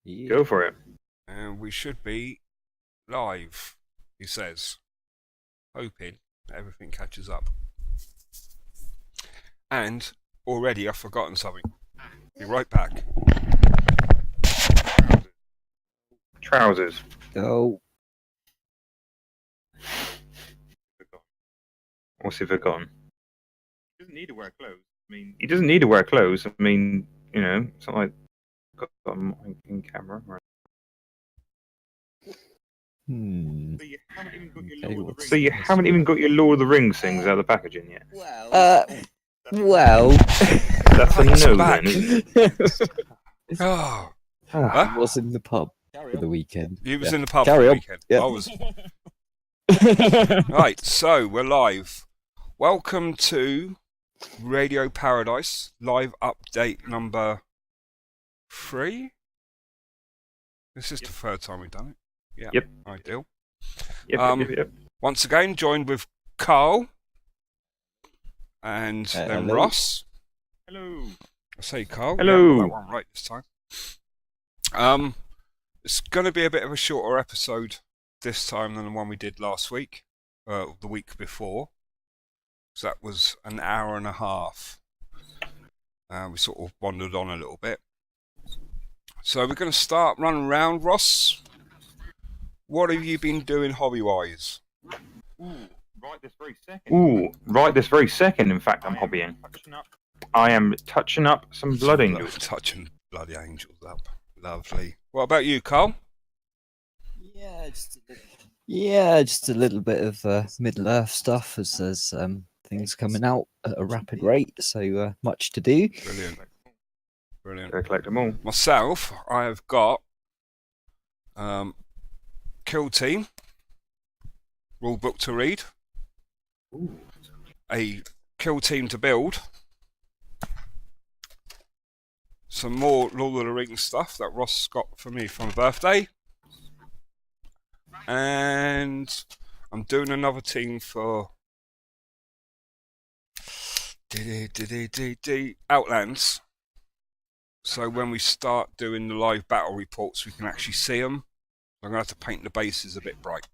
Yeah. Go for it. And we should be live, he says, hoping that everything catches up. And already I've forgotten something. Be right back. Trousers. Oh, What's he forgotten? He doesn't need to wear clothes. I mean, He doesn't need to wear clothes. I mean, you know, it's not like got them in camera. Right? so you haven't even got your Okay, Lord of the what's- Rings. So you haven't even got your Lord of the Rings things out of the packaging yet. well, That's a Right, no back. then, isn't it? Oh, Ah, Huh? I was in the pub Carry for on. the weekend. you was Yeah. in the pub Carry for the on. weekend. Yeah. I was. Right, so we're live. Welcome to Radio Paradise, live update number 3. This is the third time we've done it. Yeah. Yep. Ideal. yep. Once again, joined with Carl and then hello. Ross. Hello. I say Carl. Hello. Yeah, I got that one right this time. It's going to be a bit of a shorter episode this time than the one we did last week, the week before. So that was an hour and a half. We sort of wandered on a little bit. So we're going to start running around. Ross, what have you been doing hobby-wise? Ooh, right this very second. Ooh, right this very second, in fact, I'm I am hobbying. touching up. I am touching up some blood angels. Touching bloody angels up. Lovely. What about you, Carl? Just a little bit of Middle Earth stuff as there's things coming out at a rapid rate, so much to do. Brilliant. Brilliant. Go collect them all. Myself, I have got Kill Team, rule book to read, Ooh. a Kill Team to build, some more Lord of the Rings stuff that Ross got for me for my birthday, and I'm doing another team for Outlands. So when we start doing the live battle reports, we can actually see them. I'm going to have to paint the bases a bit bright.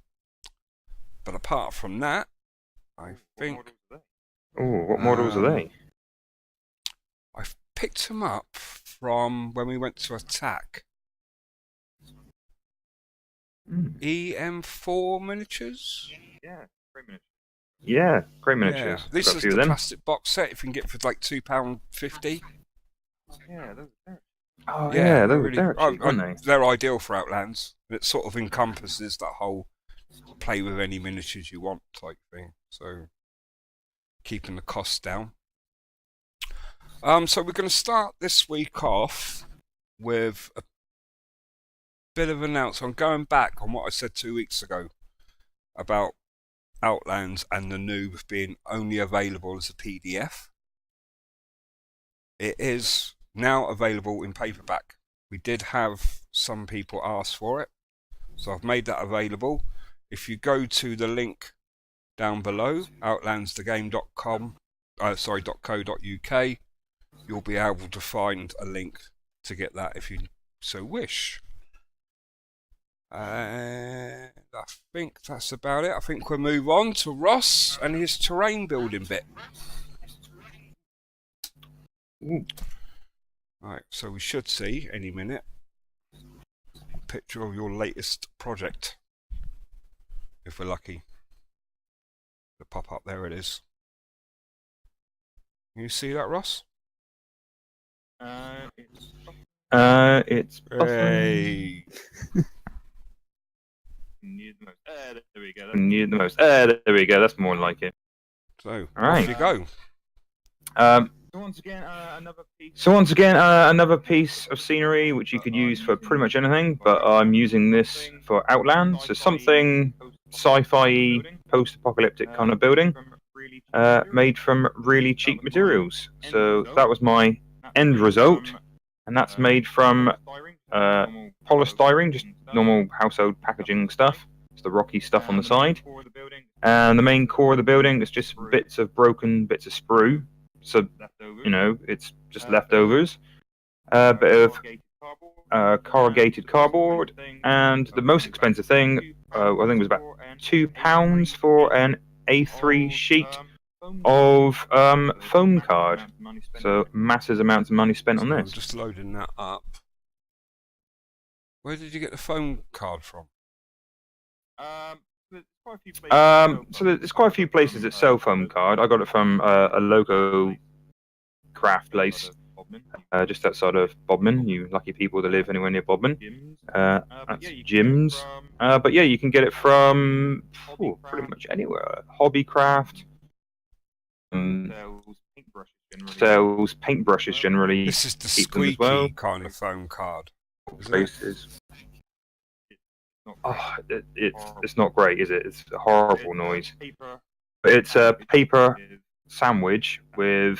But apart from that, I think Ooh, what models are they? I've picked them up from when we went to attack. EM4 miniatures? Yeah, 3 minutes. Yeah, great miniatures. Yeah. This Got a is few the of them. plastic box set if you can get for like £2.50. Yeah, those are there. Oh yeah, they're cheap, aren't they? They're ideal for Outlands. It sort of encompasses that whole play with any miniatures you want type thing. So keeping the costs down. So we're going to start this week off with a bit of an announcement. I'm going back on what I said 2 weeks ago about Outlands and the Noob being only available as a PDF. It is now available in paperback. We did have some people ask for it, so I've made that available. If you go to the link down below, outlandsthegame.com, .co.uk, you'll be able to find a link to get that if you so wish. And I think that's about it. I think we'll move on to Ross and his terrain building bit. Ooh. Right, so we should see any minute a picture of your latest project, if we're lucky. The pop up, there it is. Can you see that, Ross? It's Hey. Need the most. There we go. need the most. There we go. That's more like it. So, All right. off you go. So once again, another piece. So once again, another piece of scenery which you could use for pretty much anything, but I'm using this for Outlands. So something sci-fi, post-apocalyptic kind of building, made from really cheap materials. So that was my end result, and that's made from polystyrene, just normal household packaging stuff. It's the rocky stuff on the side, and the main core of the building is just bits of broken bits of sprue. So, you know, it's just leftovers. A bit of corrugated cardboard, and the most expensive thing, I think, was about £2 for an A3 sheet of foam card. So massive amounts of money spent on So I'm this. just loading that up. Where did you get the phone card from? So there's quite a few places that sell foam card. I got it from a local craft place just outside of Bodmin. You lucky people that live anywhere near Bodmin. That's Jim's. But yeah, you can get it from pretty much anywhere. Hobbycraft. Sells paintbrushes generally. This is the keep them as squeaky well. kind of phone card. Isn't it? Places. Oh, it's not great, is it? It's a horrible noise. But it's a paper sandwich with,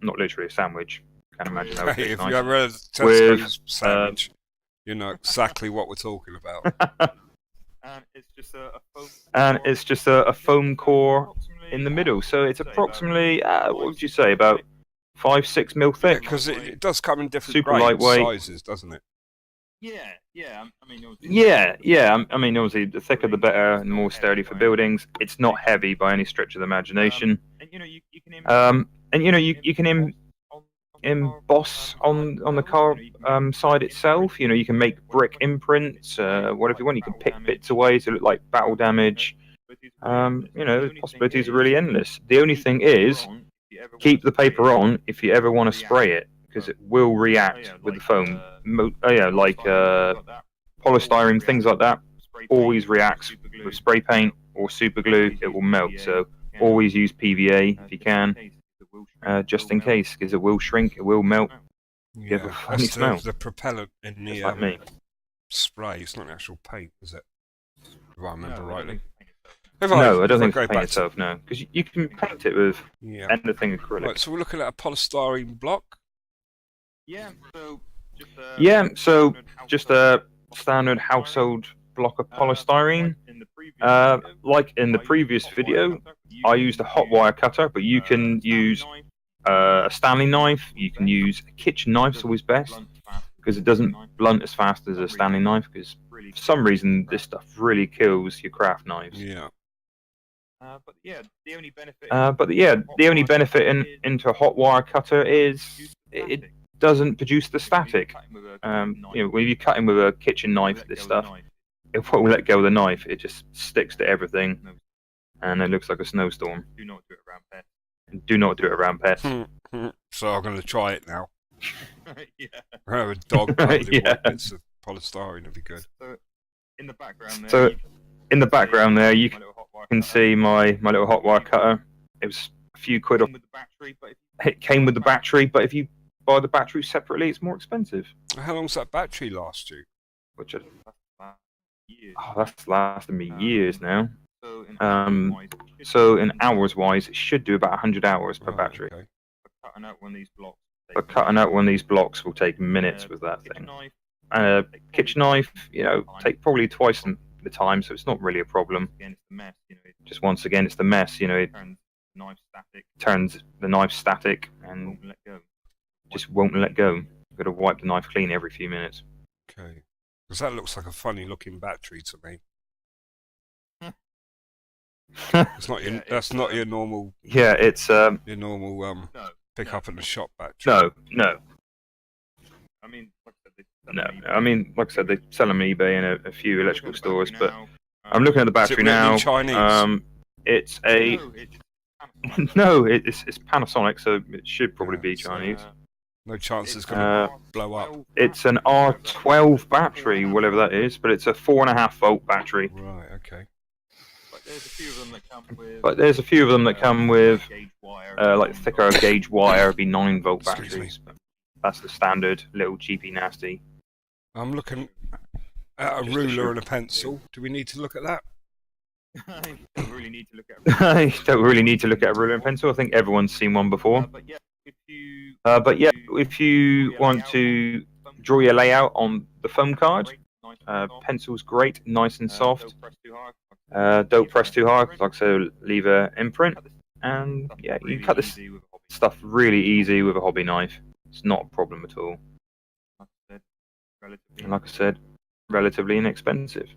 not literally a sandwich. Can't imagine that would Hey, be if nice. you ever had a With, Tesco's sandwich, you know exactly what we're talking about. And it's just a foam. And it's just a foam core in the middle. So it's approximately, what would you say, about 5-6 mil Yeah, thick. because it does come in different Super grades, lightweight. sizes, doesn't it? Yeah. I mean, Yeah. I mean, obviously, the thicker the better, and more sturdy for buildings. It's not heavy by any stretch of the imagination. and you can You can emboss on the car side itself. You can make brick imprints, whatever you want. You can pick bits away to look like battle damage. The possibilities are really endless. The only thing is, keep the paper on if you ever want to spray it, because it will react with the foam. Like polystyrene, things like that, always reacts with spray paint or super glue. It will melt. So always use PVA if you can, just in case, because it will shrink, it will melt. You have a funny that's smell. the propellant in Just the like me. spray. It's not actual paint, is it? If I remember No, rightly. No, I don't think go it's paint back itself. No, because you can paint it with Yeah. anything acrylic. Right, so we're looking at a polystyrene block. So just a standard household block of polystyrene. Like in the previous video, I used a hot wire cutter, but you can use a Stanley knife. You can use a kitchen knife. It's always best because it doesn't blunt as fast as a Stanley knife. Because for some reason, this stuff really kills your craft knives. Yeah. But the only benefit. The only benefit into a hot wire cutter is it doesn't produce the static. When you're cutting with a kitchen knife, this stuff, it won't let go of the knife. It just sticks to everything, and it looks like a snowstorm. Do not do it around pets. Do not do it around pets. So I'm going to try it now. Yeah. I have a dog covered in Yeah. white bits of polystyrene. It'd be good. So in the background there. So in the background there, you can see my little hot wire cutter. It was a few quid off. with the battery, but It came with the battery, but if you buy the battery separately, it's more expensive. How long's that battery last you? Which years. that's lasted me years now. So in So in hours-wise, it should do about 100 hours per Oh, battery. okay. cutting out one of these blocks. But cutting out one of these blocks will take minutes with that thing. And a kitchen knife, take probably twice the time, so it's not really a problem. Again, it's the mess. Just once again, it's the mess. It turns the knife static. turns the knife static and Won't let go. just won't let go. You've got to wipe the knife clean every few minutes. Okay. Because that looks like a funny looking battery to me. It's not your, that's not your normal Yeah, it's your normal No. pick up in the shop battery. no. I mean, like I said, Like I said, they sell them on eBay in a few electrical stores. But I'm looking at the battery written in now. Chinese? It's a no, it's Panasonic, so it should probably be Chinese. No chance it's going to blow up. It's an R12 battery, whatever that is, but it's a 4.5 volt battery. Right, okay. But there's a few of them that come with. But there's a few of them that come with gauge wire. like thicker gauge wire, be 9 volt Excuse batteries. But that's the standard little cheapy nasty. I'm looking at a ruler and a pencil. Do we need to look at that? You don't really need to look at. You don't really need to look at a ruler and pencil. I think everyone's seen one before. But yeah, if you want to draw your layout on the foam card, pencil's great, nice and soft. Don't press too hard, because like I said, leave an imprint. And yeah, you can cut this stuff really easy with a hobby knife. It's not a problem at all. And like I said, relatively inexpensive.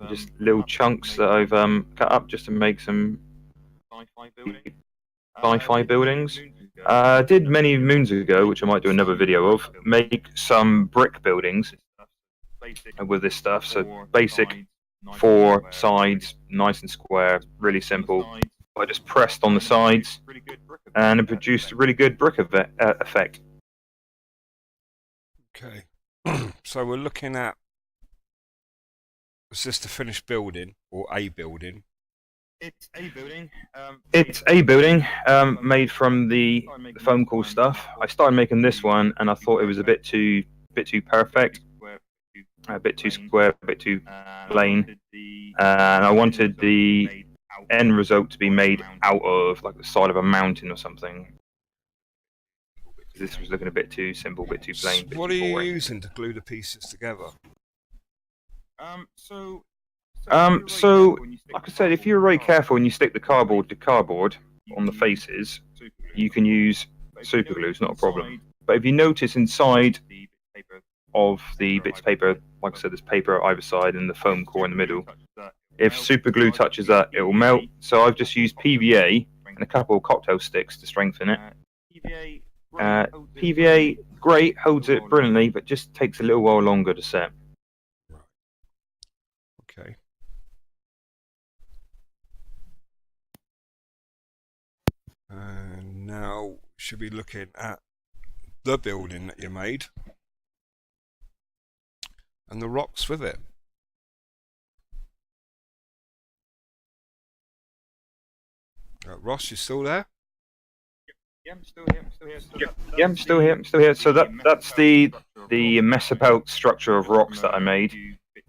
Just little chunks that I've cut up just to make some sci-fi buildings. I did many moons ago, which I might do another video of, make some brick buildings with this stuff. So basic 4 sides, nice and square, really simple. I just pressed on the sides and it produced a really good brick effect. Okay. So we're looking at, is this the finished building or a building? It's a building made from the foam core stuff. I started making this one and I thought it was a bit too perfect, a bit too square, a bit too plain, and I wanted the end result to be made out of like the side of a mountain or something. This was looking a bit too simple, a bit too plain. What are you using to glue the pieces together? So like I said, if you're very careful and you stick the cardboard to cardboard on the faces, you can use super glue. It's not a problem. But if you notice inside of the bits of paper, like I said, there's paper either side and the foam core in the middle. If super glue touches that, it will melt. So I've just used PVA and a couple of cocktail sticks to strengthen it. PVA, great, holds it brilliantly, but just takes a little while longer to set. Okay. And now should be looking at the building that you made and the rocks with it. Ross, you still there? Yeah, I'm still here. So that's the mess about structure of rocks that I made,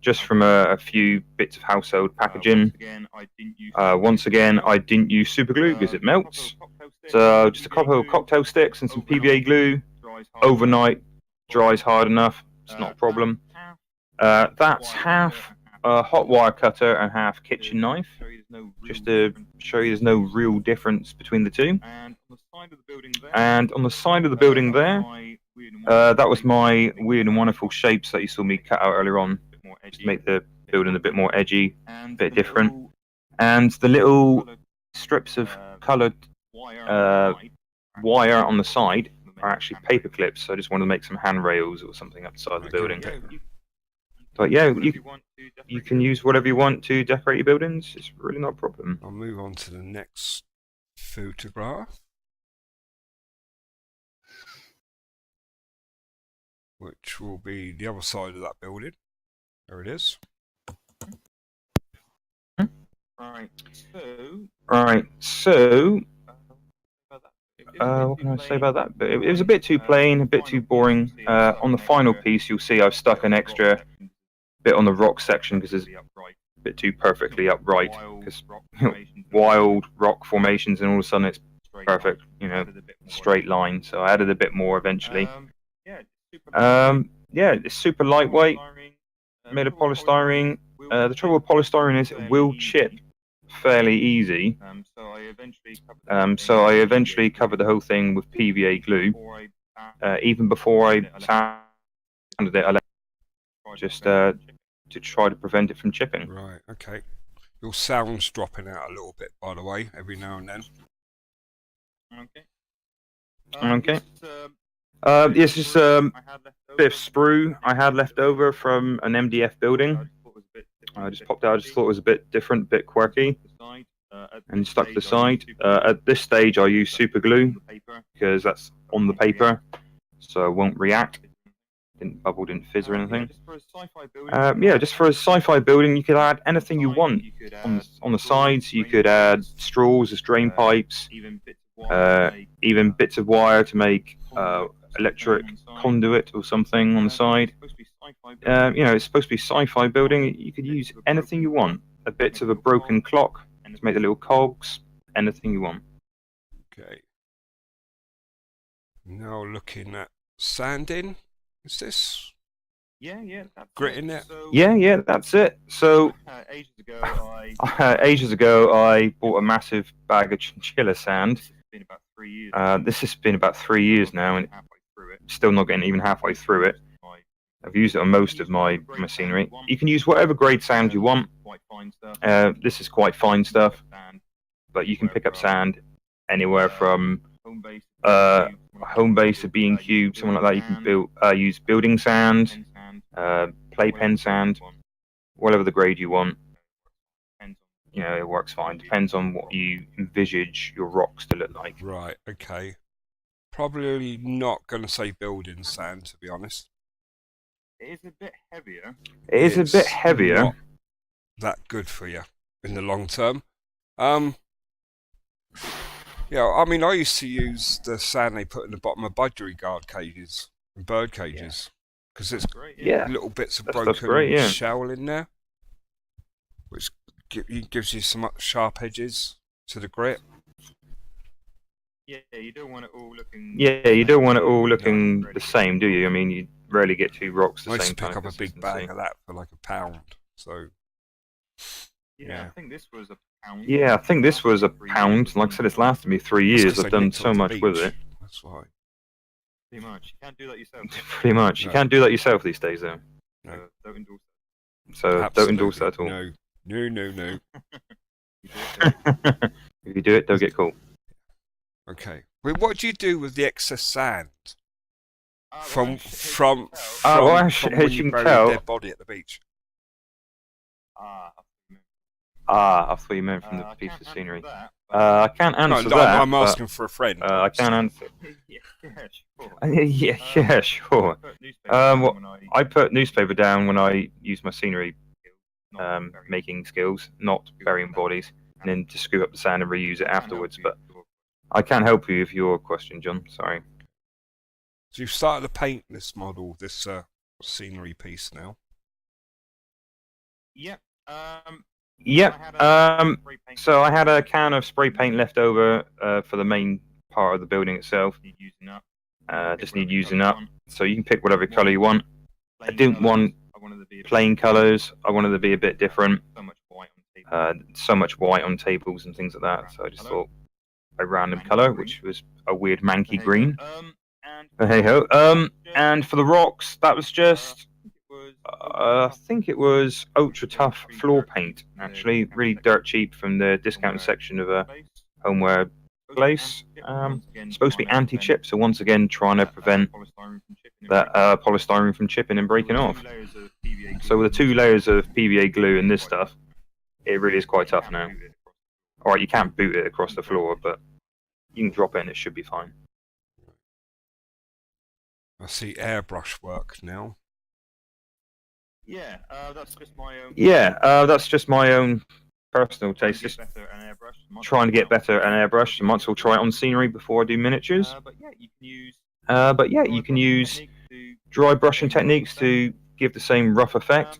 just from a few bits of household packaging. Once again, I didn't use super glue because it melts. So just a couple of cocktail sticks and some PVA glue. Overnight, dries hard enough. It's not a problem. That's half a hot wire cutter and half kitchen knife, just to show you there's no real difference between the two. And on the side of the building there, that was my weird and wonderful shapes that you saw me cut out earlier on, just to make the building a bit more edgy, a bit different. And the little strips of coloured wire on the side are actually paper clips, so I just wanted to make some handrails or something up the side of the building. But yeah, you can use whatever you want to decorate your buildings. It's really not a problem. I'll move on to the next photograph, which will be the other side of that building. There it is. Right, so what can I say about that? But it was a bit too plain, a bit too boring. On the final piece, you'll see I've stuck an extra bit on the rock section because it's a bit too perfectly upright. Because wild rock formations, and all of a sudden it's perfect, straight line. So I added a bit more eventually. Yeah, it's super lightweight, made of polystyrene. The trouble with polystyrene is it will chip fairly easy. So I eventually covered the whole thing with PVA glue. Even before I sanded it, I left just to try to prevent it from chipping. Right, okay. Your sound's dropping out a little bit, by the way, every now and then. Okay. It's just a bit of sprue I had left over from an MDF building. I just popped out. I just thought it was a bit different, a bit quirky, and stuck to the side. At this stage, I use super glue because that's on the paper, so it won't react. Didn't bubble, didn't fizz or anything. Yeah, just for a sci-fi building, you could add anything you want on the sides. You could add straws as drain pipes, even bits of wire to make electric conduit or something on the side. It's supposed to be sci-fi building. You could use anything you want. A bit of a broken clock to make the little cogs. Anything you want. Okay. Now looking at sanding. Is this? Yeah. Gritting it? Yeah, that's it. So ages ago, I bought a massive bag of chinchilla sand. This has been about 3 years now, and still not getting even halfway through it. I've used it on most of my scenery. You can use whatever grade sand you want. This is quite fine stuff, but you can pick up sand anywhere from home base, a B&Q, something like that. You can use building sand, playpen sand, whatever the grade you want. You know, it works fine. Depends on what you envisage your rocks to look like. Right, okay. Probably not going to say building sand, to be honest. It is a bit heavier. It is a bit heavier. Not that good for you in the long term. Yeah, I mean, I used to use the sand they put in the bottom of budgeriguard cages and bird cages because it's little bits of broken shell in there, which gives you some sharp edges to the grit. Yeah, you don't want it all looking. Yeah, you don't want it all looking the same, do you? I mean, you rarely get two rocks the I used same to pick kind up of a big bag of that for like £1. So. Yeah, I think this was a pound. Yeah, I think this was £1. Like I said, it's lasted me 3 years. I've done so much with it. That's why. Pretty much. You can't do that yourself. Pretty much. You can't do that yourself these days, though. No. Don't endorse that. So don't endorse that at all. No. If you do it, they'll get caught. Okay. Well, what do you do with the excess sand from when you bury a dead body at the beach? I thought you meant from the piece of scenery. I can't answer that. I'm asking for a friend. I can't answer. Yeah, sure. Yeah, sure. I put newspaper down when I use my scenery making skills, not burying bodies, and then to scoop up the sand and reuse it afterwards. But I can't help you with your question, John. Sorry. So you've started to paint this model, this scenery piece now. Yep. So I had a can of spray paint left over for the main part of the building itself. Just need using up. So you can pick whatever colour you want. I didn't want plain colours. I wanted to be a bit different. So much white on tables and things like that. So I just thought a random colour, which was a weird manky green. But hey ho. And for the rocks, that was just. I think it was ultra tough floor paint, actually, really dirt cheap from the discount section of a homeware place. It's supposed to be anti-chip, so once again trying to prevent that polystyrene from chipping and breaking off. So with the 2 layers of PVA glue and this stuff, it really is quite tough now. Alright, you can't boot it across the floor, but you can drop it and it should be fine. I see airbrush work now. Yeah, that's just my own. Yeah, that's just my own personal taste. Just trying to get better at an airbrush. I might as well try it on scenery before I do miniatures. But yeah, you can use dry brushing techniques to give the same rough effect.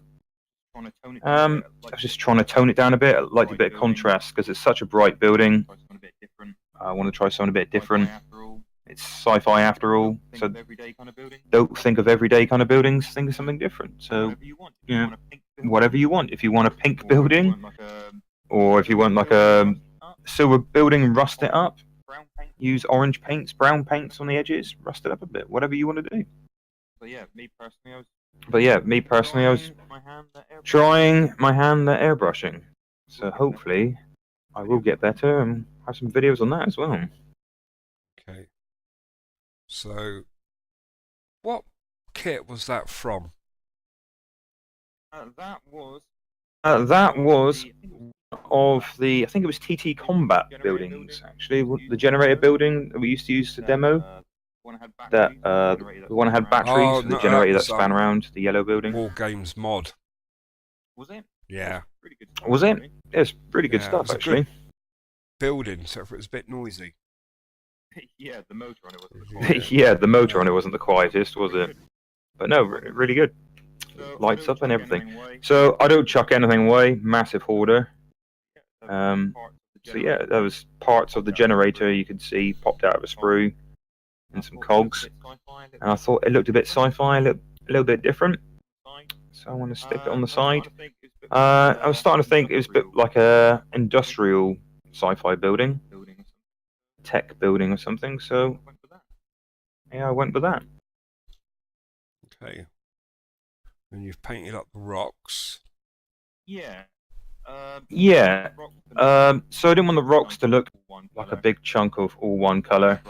I was just trying to tone it down a bit. I like a bit of contrast because it's such a bright building. I want to try something a bit different. It's sci-fi after all, so don't think of everyday kind of buildings, think of something different. So, whatever you want. If you want a pink building, or if you want like a silver building and rust it up, use orange paints, brown paints on the edges, rust it up a bit, whatever you want to do. But yeah, me personally, I was trying my hand at airbrushing. So hopefully, I will get better and have some videos on that as well. Okay. So, what kit was that from? That was of the, I think it was TT Combat buildings, actually. The generator building that we used to use to demo. The one that had batteries, the generator that span around, the yellow building. Wargames mod. Was it? Yeah. Was it? It's pretty good stuff, actually. Building, so it was a bit noisy. Yeah, the motor on it wasn't. Yeah, the motor on it wasn't the quietest, was it? But no, really good. Lights up and everything. So I don't chuck anything away. Massive hoarder. So yeah, there was parts of the generator you could see popped out of a sprue and some cogs. And I thought it looked a bit sci-fi, a little bit different. So I want to stick it on the side. I was starting to think it was a bit like a industrial sci-fi building. Tech building or something, so yeah, I went with that. Okay. And you've painted up the rocks. Yeah. Yeah. So I didn't want the rocks to look like a big chunk of all one color.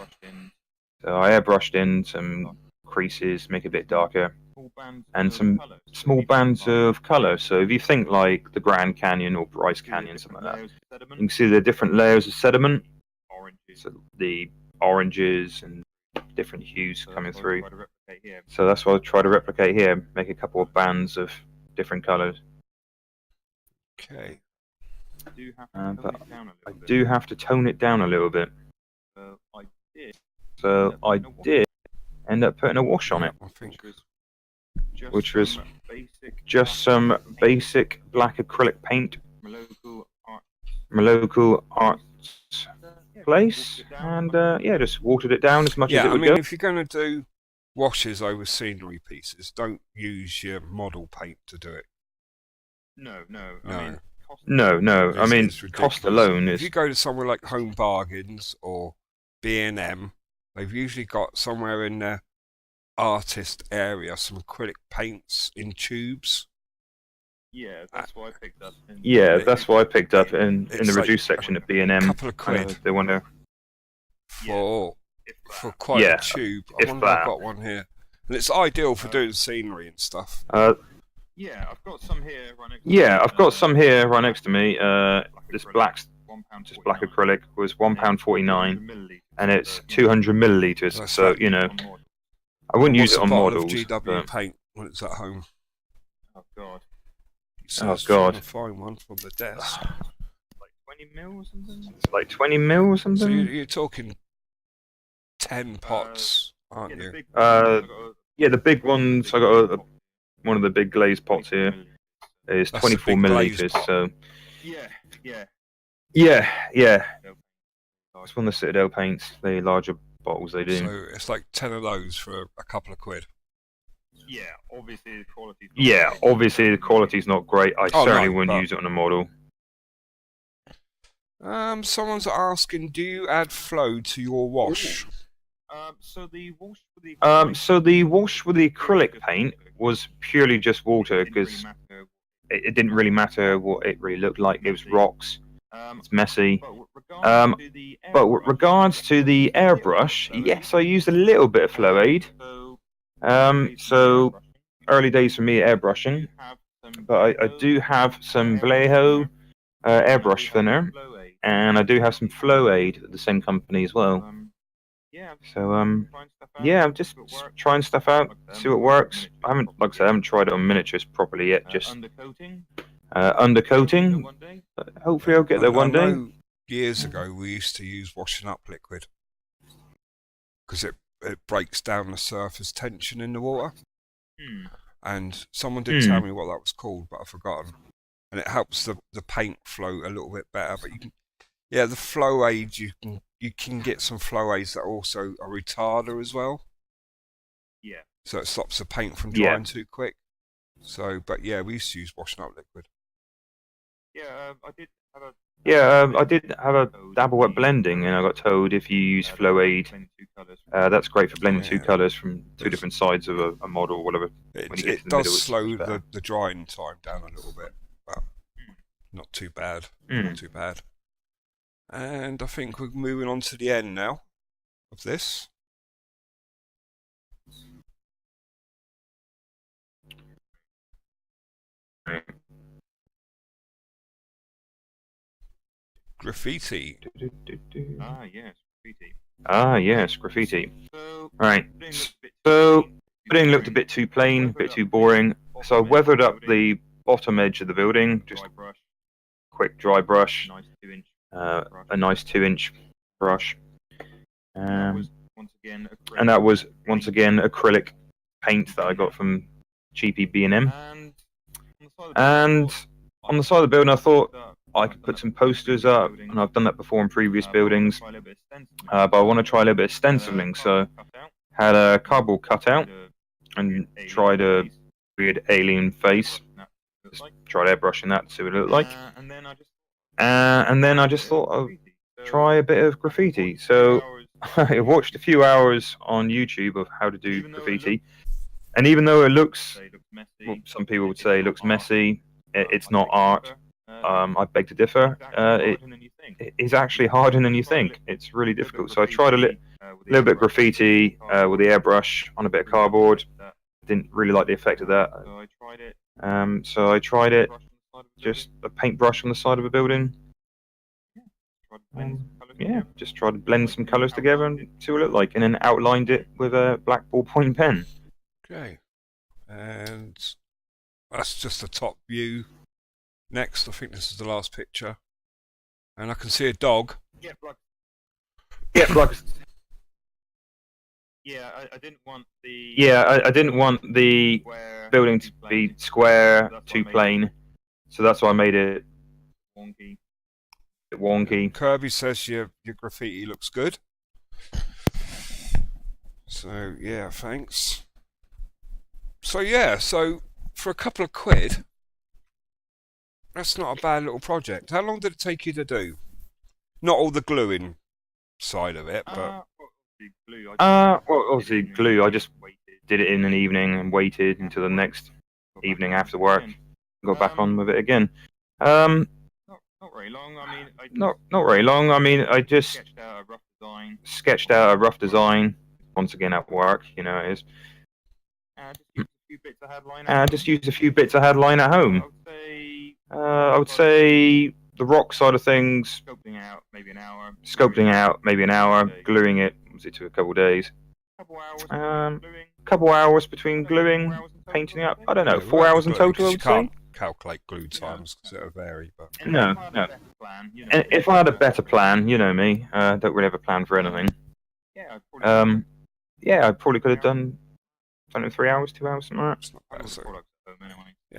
So I airbrushed in some creases, make it a bit darker, and some small bands of color. So if you think like the Grand Canyon or Bryce Canyon, something like that, you can see the different layers of sediment. So the oranges and different hues coming through. So that's what I try to replicate here. Make a couple of bands of different colors. Okay. But I do have to tone it down a little bit. So I did end up putting a wash on it, I think. which was just some basic black acrylic paint, my local arts place, and yeah, just watered it down as much as Yeah, it I would mean, go. if you're going to do washes over scenery pieces, don't use your model paint to do it. No. No, I mean, It's cost ridiculous. alone If is. you go to somewhere like Home Bargains or B&M, they've usually got somewhere in their artist area some acrylic paints in tubes. Yeah, that's what I picked up. Yeah, that's what I picked up in It's the like reduced section at B&M. a couple of quid They want to. for quite Yeah, a tube. I if wonder if I've that. got one here. And it's ideal for doing scenery and stuff. Yeah, I've got some here right next. Yeah, I've got some here right next to me. This black acrylic was £1.49, and it's 200 milliliters. That's So right. you know, I wouldn't use What's it a on bottle models. of GW but- paint when it's at home? Oh god, So Oh, I was trying God. to find one from the desk. like 20 mil or something. It's like 20 mil or something. So you're talking 10 pots, aren't Yeah, you? the big Yeah, the big ones. I got one of the big glazed pots here. Is That's the 24 big glazed milliliters. pot. So yeah. yeah. It's one of the Citadel paints. The larger bottles they do. So it's like 10 of those for a couple of quid. Yeah, obviously the quality. Yeah, obviously the quality's not great. I Oh, certainly no, wouldn't but- use it on a model. Someone's asking, do you add flow to your wash? So the wash for the. So the wash with the acrylic paint was purely just water because it didn't really matter what it really looked like. It was rocks. It's messy. But with regards to the airbrush, yes, I used a little bit of flow aid. So early days for me airbrushing, but I do have some Vallejo airbrush thinner, and I do have some flow aid at the same company as well. So yeah, I'm just trying stuff out, see what works. I haven't, like I said, I haven't tried it on miniatures properly yet. Just undercoating. Hopefully, I'll get there one I day. know years ago we used to use washing up liquid because it breaks down the surface tension in the water. And someone did tell me what that was called, but I've forgotten. And it helps the paint flow a little bit better. But you can, yeah, the flow aid you can get some flow aids that are also a retarder as well. Yeah. So it stops the paint from Yeah. drying too quick. So, but yeah, we used to use washing up liquid. Yeah, I did have a. Yeah, I did have a dabble at blending, and I got told if you use flow aid, that's great for blending two Yeah. colours from two different sides of a model or whatever. When you get to It the does middle, it's slow better. the drying time down a little bit, but not too bad. Not too bad. And I think we're moving on to the end now of this. Graffiti. Graffiti. Ah, yes, graffiti. So, Right. so Building looked a bit too plain, a bit too boring, so I weathered up the bottom edge of the building, just quick dry brush, a nice 2-inch brush, and that was once again acrylic paint that I got from cheapy B&M. And on the side of the building, I thought I could put some posters up, and I've done that before in previous buildings, but I want to try a little bit of stenciling, so had a cardboard cutout and tried a weird alien face. Just tried airbrushing that to see what it looked like. And then I just thought I'd try a bit of graffiti. So I watched a few hours on YouTube of how to do graffiti. And even though it looks, well, some people would say it looks messy, it's not art. I beg to differ. It is actually harder than you think. It's really difficult. So I tried a little bit of graffiti with the airbrush on a bit of cardboard. Didn't really like the effect of that. So I tried it, just a paintbrush on the side of a building. Yeah, just tried to blend some colours together and see what it looked like, and then outlined it with a black ballpoint pen. Okay, and that's just the top view. Next, I think this is the last picture, and I can see a dog. Yeah, like. Yeah, I didn't want the. Yeah, I didn't want the building to be square, too plain, so that's why I made it wonky. Kirby says your graffiti looks good. So yeah, thanks. So yeah, so for a couple of quid, that's not a bad little project. How long did it take you to do? Not all the gluing side of it, but well, obviously glue. I just did it in an evening and waited until the next evening after work. Got back on with it again. Not very long. I mean, not very long. I mean, I just sketched out a rough design. Once again at work, you know it is. Just use a few bits I had lying at home. I would say the rock side of things. Scoping out maybe an hour. Gluing it was it to a couple of days. Couple hours between gluing, painting it up. I don't know, 4 hours in total. I would say. Calculate glue times because it'll vary. But no. And if I had a better plan, you know me, don't really have a plan for anything. Yeah, I probably could have done 3 hours, 2 hours, something like that.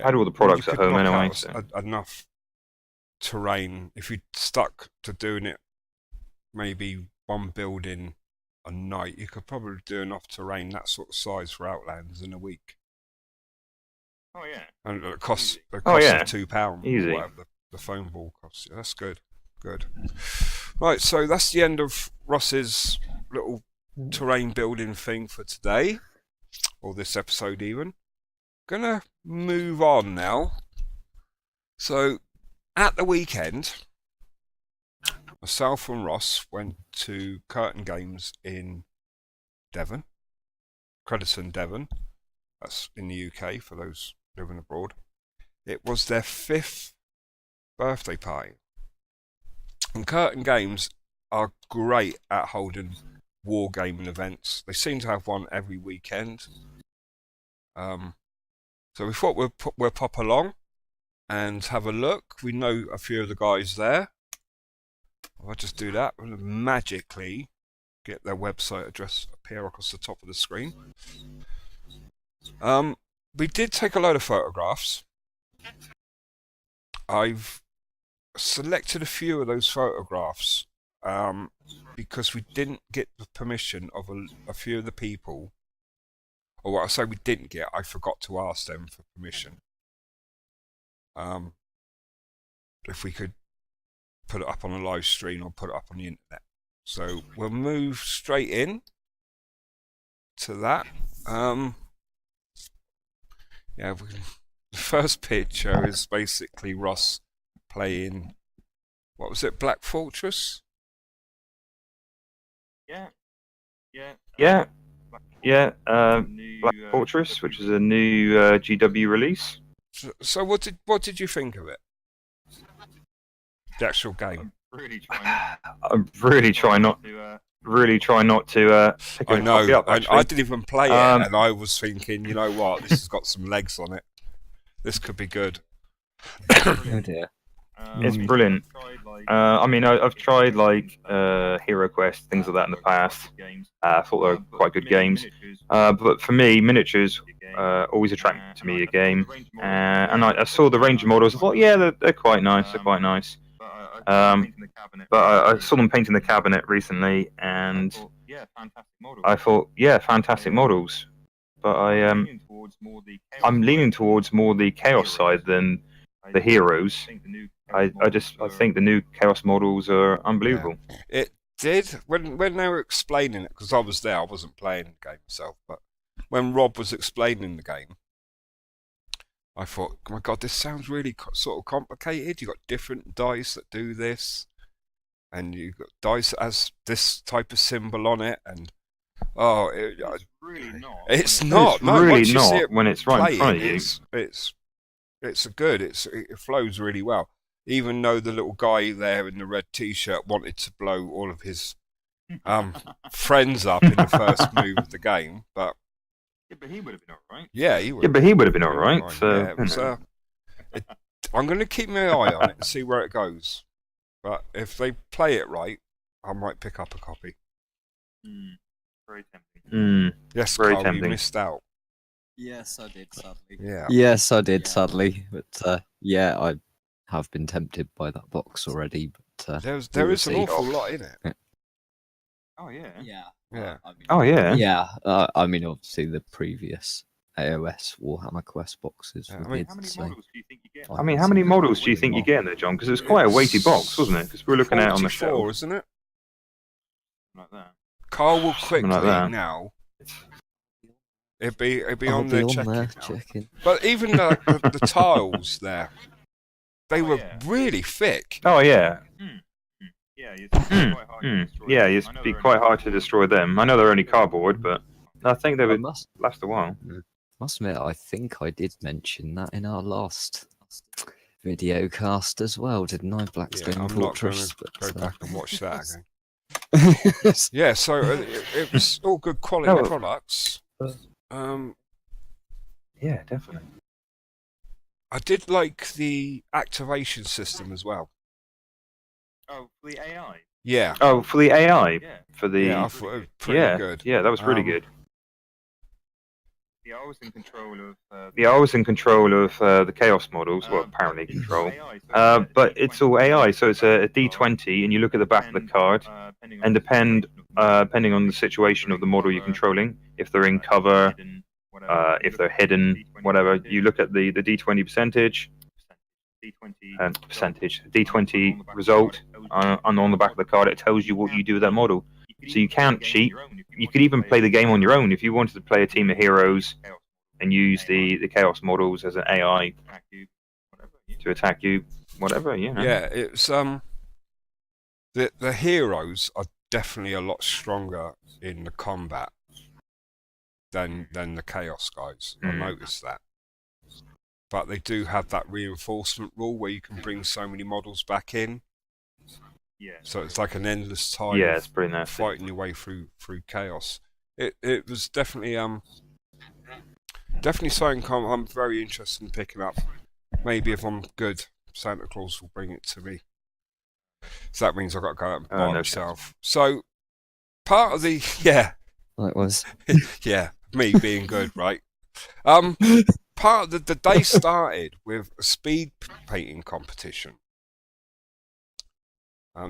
I had all the products at home anyway. So. Enough terrain. If you stuck to doing it, maybe one building a night, you could probably do enough terrain that sort of size for Outlands in a week. Oh yeah. And it costs of £2. Easy. Whatever the phone ball costs. Yeah, that's good. Good. Right, so that's the end of Ross's little terrain building thing for today, or this episode even. Gonna move on now. So at the weekend, myself and Ross went to Curtain Games in Devon, Crediton, Devon. That's in the UK for those living abroad. It was their 5th birthday party. And Curtain Games are great at holding wargaming events. They seem to have one every weekend. So we thought we'll pop along and have a look. We know a few of the guys there. I'll just do that. We'll magically get their website address appear across the top of the screen. We did take a load of photographs. I've selected a few of those photographs because we didn't get the permission of a few of the people. Or what I say we didn't get, I forgot to ask them for permission. If we could put it up on a live stream or put it up on the internet. So we'll move straight in to that. The first picture is basically Ross playing, what was it, Black Fortress? Black Fortress, which is a new GW release. So what did you think of it? The actual game. I'm really trying not to. I know. Up, I didn't even play it, and I was thinking, you know what, this has got some legs on it. This could be good. Oh dear. It's brilliant. I mean, I've tried like Hero Quest, things like that in the past. I thought they were quite good games. But for me, miniatures always attract to me a game. And I saw the Ranger models. I thought, yeah, they're quite nice. They're quite nice. But I saw them painting the cabinet recently, and I thought, yeah, fantastic models. But I'm leaning towards more the Chaos side than the Heroes. I think the new Chaos models are unbelievable. Yeah. It did when they were explaining it, because I was there. I wasn't playing the game myself, but when Rob was explaining the game, I thought, oh my God, this sounds really sort of complicated. You've got different dice that do this, and you've got dice that has this type of symbol on it, and It's really not. it's not. It's No, really once you see not it when it's right in front of playing, you. it's good. It flows really well. Even though the little guy there in the red T-shirt wanted to blow all of his friends up in the first move of the game, but Yeah, but he would have been alright. yeah, he would. Yeah, but he would have been alright. So, yeah, it was, I'm going to keep my eye on it and see where it goes. But if they play it right, I might pick up a copy. Very tempting. Yes, Very Carl, you tempting. missed out. Yes, I did, sadly. Yeah. Yes, I did, sadly. But yeah, I have been tempted by that box already. But There we'll is an see. awful lot in it. Oh yeah. Yeah. oh yeah. Yeah, I mean, obviously the previous AOS Warhammer Quest boxes Yeah, were I mean, good, How many so models do you think you get? I mean, how many models do you think you get in there, John? Because it was quite a weighty box, wasn't it? Because we were looking at it on the 44, shelf. isn't it? Like that. Carl will Something quickly like that. now. It'd be I'll on be there on checking. there now. checking. But even the tiles there, they Oh, were yeah. really thick. Oh yeah. Yeah, it's quite hard to destroy. Yeah, them. it'd I know be they're quite only hard to destroy them. I know they're only cardboard, but I think they I would must last a while. admit, I think I did mention that in our last video cast as well, didn't I? Yeah, Blackstone I'm not going Fortress. to go back and watch that again. But, Yeah, so it was all good quality No. products. Yeah, definitely. I did like the activation system as well. Oh, for the AI. Yeah, Oh, for the AI, Yeah. for the yeah, I thought it was pretty yeah, good. yeah, that was really Um, good. Yeah, I was in control of. Yeah, I was in control of the Chaos models, well, apparently control. But it's all AI, so it's a D20, and you look at the back of the card, and depending on the situation of the model you're controlling, if they're in cover, if they're hidden, whatever, you look at the D20 percentage, D20 result, and on the back of the card, it tells you what you do with that model. So you can't cheat. You could even play the game on your own if you wanted to play a team of heroes and use the Chaos models as an AI to attack you, whatever, you know. Yeah, it's the heroes are definitely a lot stronger in the combat than the Chaos guys. I noticed that. But they do have that reinforcement rule where you can bring so many models back in. Yeah. So it's like an endless time Yeah, of it's pretty nasty. fighting your way through Chaos. It was definitely something I'm very interested in picking up. Maybe if I'm good, Santa Claus will bring it to me. So that means I've got to go out and buy it no myself. So part of the likewise. yeah, me being good, right? Part of the day started with a speed painting competition.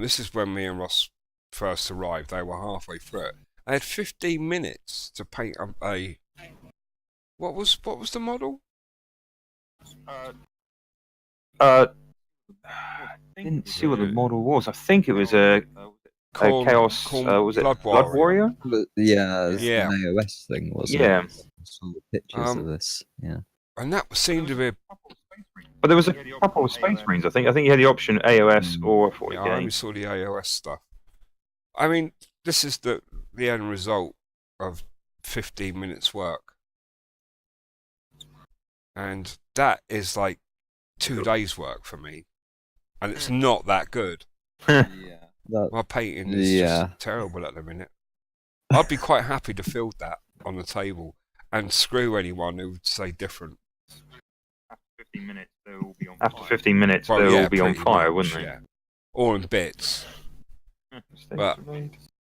This is when me and Ross first arrived. They were halfway through it. I had 15 minutes to paint a. What was the model? Didn't see what the model was. I think it was a Chaos. Was it Blood Blood Warrior? But yeah, it's Yeah. an AOS thing, wasn't Yeah. it? I saw the pictures of this. Yeah. And that seemed to be. But there was a couple of Space Marines, I think. I think you had the option AOS or 40k. Yeah, I only saw the AOS stuff. I mean, this is the end result of 15 minutes work. And that is like 2 days work for me. And it's not that good. Yeah. My painting is just terrible at the minute. I'd be quite happy to field that on the table and screw anyone who would say different. After 15 minutes, they'll all be on After fire. 15 minutes, Well, they'll yeah, all be on pretty fire, much, wouldn't they? Yeah. Or in bits. But- But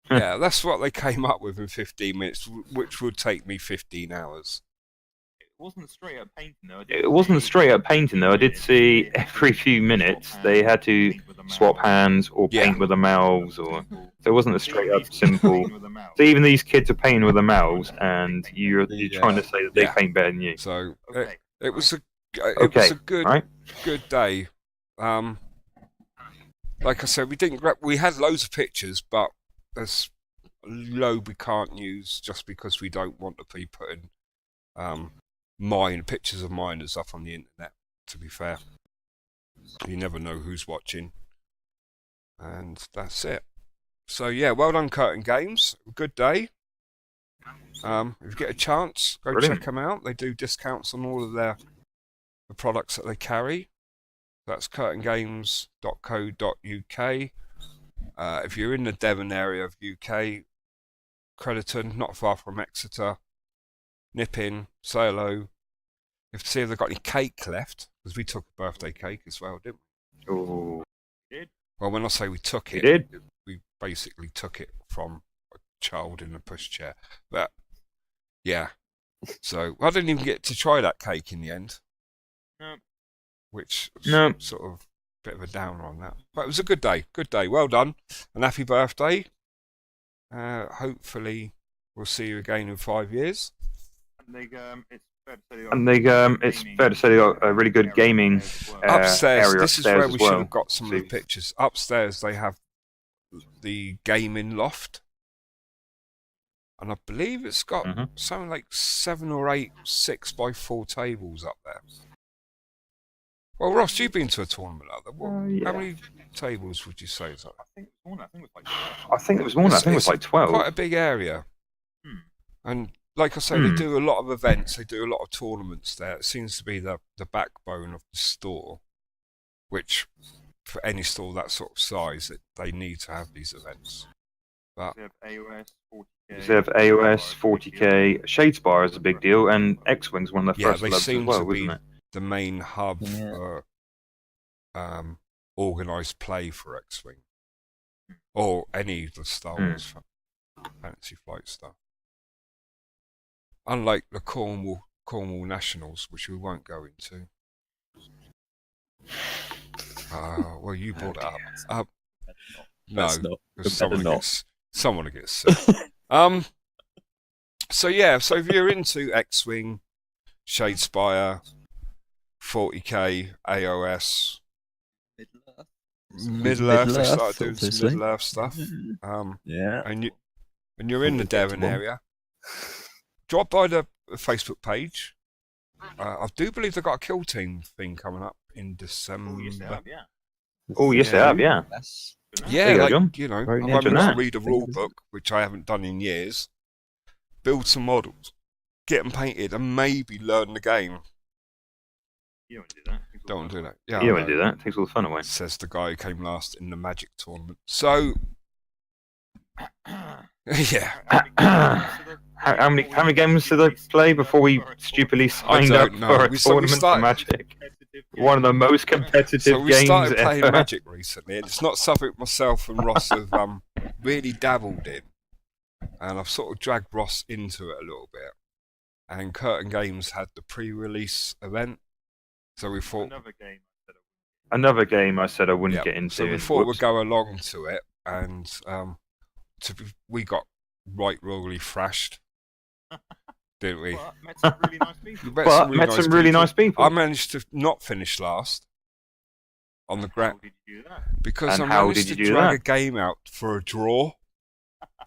Yeah, that's what they came up with in 15 minutes, which would take me 15 hours. It wasn't straight up painting though. it wasn't straight up painting though. I did see every few minutes they had to swap hands or paint with the mouths, or so it wasn't a straight up simple. So even these kids are painting with the mouths, and you're trying to say that they paint better than you. So Okay. it was a Okay, good right? good day. Like I said, we had loads of pictures, but there's a load we can't use just because we don't want to be putting pictures of miners up on the internet, to be fair. You never know who's watching. And that's it. So yeah, well done Curtain Games. Good day. If you get a chance, go Brilliant. check them out. They do discounts on all of the products that they carry. That's curtaingames.co.uk. If you're in the Devon area of UK, Crediton, not far from Exeter, nip in, say hello. You have to see if they've got any cake left, because we took a birthday cake as well, didn't we? Oh, Well, when I say we took we it, did. we basically took it from a child in a pushchair. But yeah, so I didn't even get to try that cake in the end. No. Which was No. sort of a bit of a downer on that. But it was a good day. Good day. Well done. And happy birthday. Hopefully we'll see you again in 5 years. And it's fair to say they got a really good gaming Upstairs, area this is upstairs where as we well. should have got some of the So- pictures. Upstairs they have the gaming loft. And I believe it's got Mhm. something like 7 or 8 6x4 tables up there. Well, Ross, you've been to a tournament like that. yeah. How many tables would you say is that? I think it was more. I think it was like 12. Quite a big area. And like I say, they do a lot of events. They do a lot of tournaments there. It seems to be the backbone of the store, which for any store that sort of size, they need to have these events. But They have AOS, 40k, Shadespire is a big deal, and X-Wing's one of their yeah, first they loves seem as well, to be isn't it? the main hub Yeah. for organised play for X-Wing. Or any of the Star Wars Fantasy Flight stuff. Unlike the Cornwall Nationals, which we won't go into. Well, you brought it up. No, That's not. because Better someone will get sick. So yeah, so if you're into X-Wing, Shadespire, 40k, AOS, Middle-earth, they started doing some obviously. Middle-earth stuff. Yeah. And you're in the Devon Predictable. area, drop by the Facebook page. I do believe they've got a Kill Team thing coming up in December. Oh, yes, they have, yeah. Yes. Yeah, There you go, like, John. you know, Very I'm nice. having to That. read a rule book, which I haven't done in years, build some models, get them painted, and maybe learn the game. Don't want to do that. Yeah, You don't I want to know. do that. It takes all the fun away. Says the guy who came last in the Magic tournament. So, yeah, How many games did they play before we stupidly signed up don't know. for a We tournament started- for Magic? One of the most competitive so we games started playing ever. Magic recently, and it's not something myself and Ross have really dabbled in. And I've sort of dragged Ross into it a little bit. And Curtain Games had the pre-release event, so we thought Another game I said I wouldn't get into. So we thought we'd go along to it, and we got right royally thrashed, didn't we? Met some really nice people. We But met some really nice people. I managed to not finish last on the ground How did you do that? because And I how managed did to you do drag that? a game out for a draw.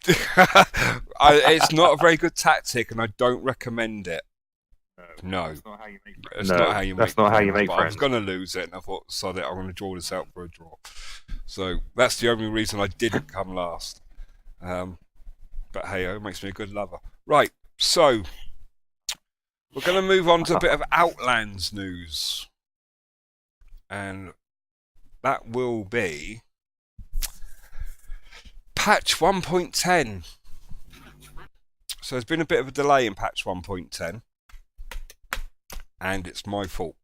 It's not a very good tactic, and I don't recommend it. No. That's not how you make friends. It's No, not how you make that's not how you friends, make but I was friends. going to lose it, and I thought, sod it, I'm going to draw this out for a draw. So that's the only reason I didn't come last. But hey, it makes me a good lover. Right, so we're going to move on to a bit of Outlands news. And that will be patch 1.10. So there's been a bit of a delay in patch 1.10. And it's my fault.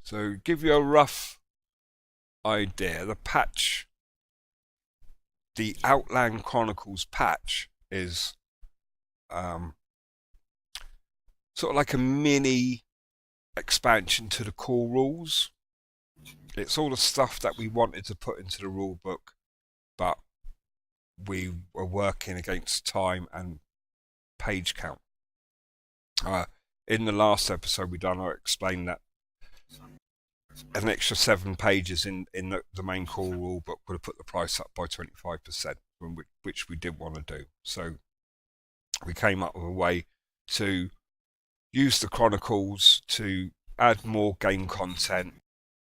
So give you a rough idea, the Outland Chronicles patch is sort of like a mini expansion to the core rules. It's all the stuff that we wanted to put into the rule book, but we were working against time and page count. In the last episode we done, I explained that an extra 7 pages in the main core rule book would have put the price up by 25%, which we did want to do. So we came up with a way to use the Chronicles to add more game content,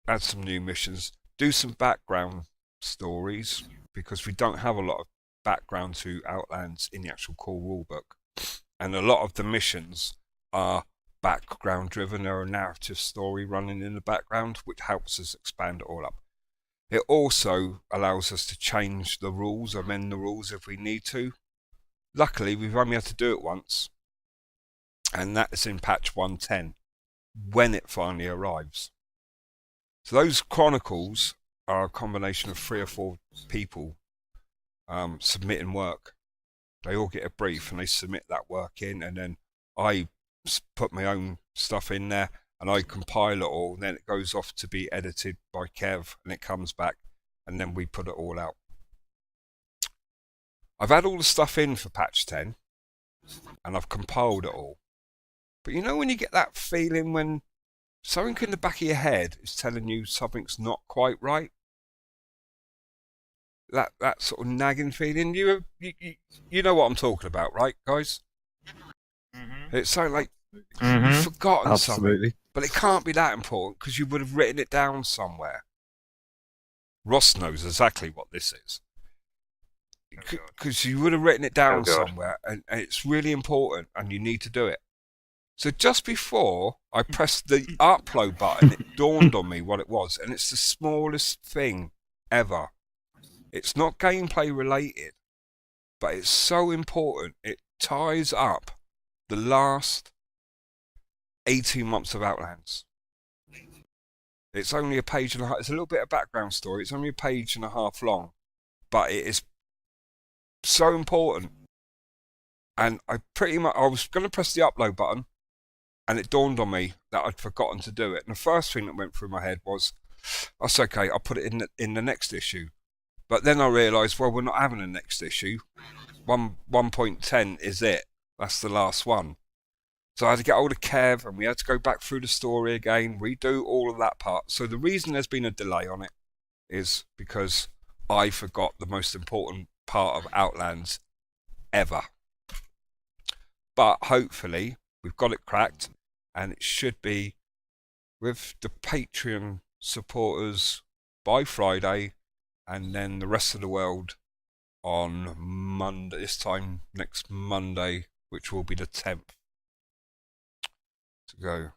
add some new missions, do some background stories, because we don't have a lot of background to Outlands in the actual core rulebook. And a lot of the missions are background driven. There are a narrative story running in the background, which helps us expand it all up. It also allows us to change the rules, amend the rules if we need to. Luckily, we've only had to do it once, and that is in patch 110, when it finally arrives. So those Chronicles are a combination of 3 or 4 people submitting work. They all get a brief and they submit that work in, and then I put my own stuff in there and I compile it all, and then it goes off to be edited by Kev and it comes back, and then we put it all out. I've had all the stuff in for patch 10 and I've compiled it all. But you know when you get that feeling when something in the back of your head is telling you something's not quite right? That sort of nagging feeling. You know what I'm talking about, right, guys? Mm-hmm. It's so like you've forgotten something, but it can't be that important because you would have written it down somewhere. Ross knows exactly what this is, because you would have written it down somewhere, and it's really important, and you need to do it. So just before I pressed the upload button, it dawned on me what it was, and it's the smallest thing ever. It's not gameplay related, but it's so important. It ties up the last 18 months of Outlands. It's only a page and a half. It's a little bit of background story. It's only a page and a half long, but it is so important. And I was going to press the upload button, and it dawned on me that I'd forgotten to do it. And the first thing that went through my head was, that's okay, I'll put it in the next issue. But then I realised, well, we're not having a next issue. 1.10 is it. That's the last one. So I had to get hold of Kev, and we had to go back through the story again, redo all of that part. So the reason there's been a delay on it is because I forgot the most important part of Outlands ever. But hopefully we've got it cracked, and it should be with the Patreon supporters by Friday, and then the rest of the world on Monday, this time next Monday, which will be the 10th. To go.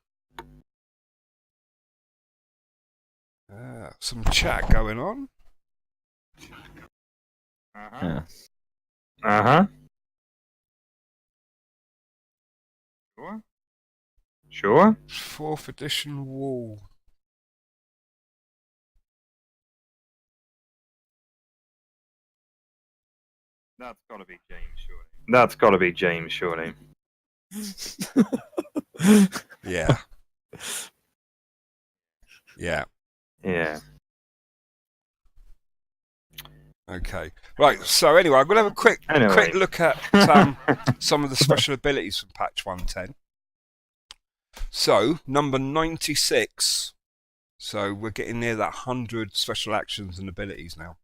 Some chat going on. Sure. 4th edition wall. That's gotta be James, surely. That's got to be James, surely. Yeah. Yeah. Yeah. Okay. Right. So anyway, I'm going to have a quick look at some of the special abilities from patch 110. So number 96. So we're getting near that 100 special actions and abilities now,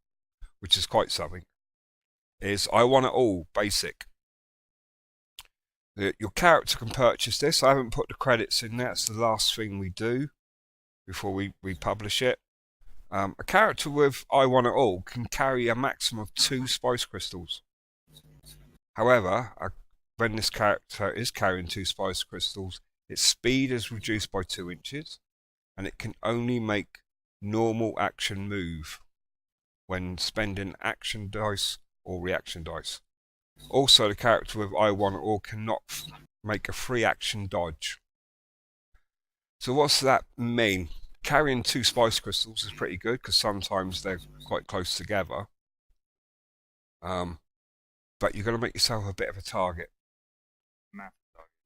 which is quite something. Is I Want It All basic. Your character can purchase this. I haven't put the credits in there. It's the last thing we do before we publish it. A character with I Want It All can carry a maximum of 2 spice crystals. However, when this character is carrying 2 spice crystals, its speed is reduced by 2 inches, and it can only make normal action move when spending action dice or reaction dice. Also, the character with I Want It All cannot make a free action dodge. So what's that mean? Carrying 2 spice crystals is pretty good because sometimes they're quite close together. But you're going to make yourself a bit of a target.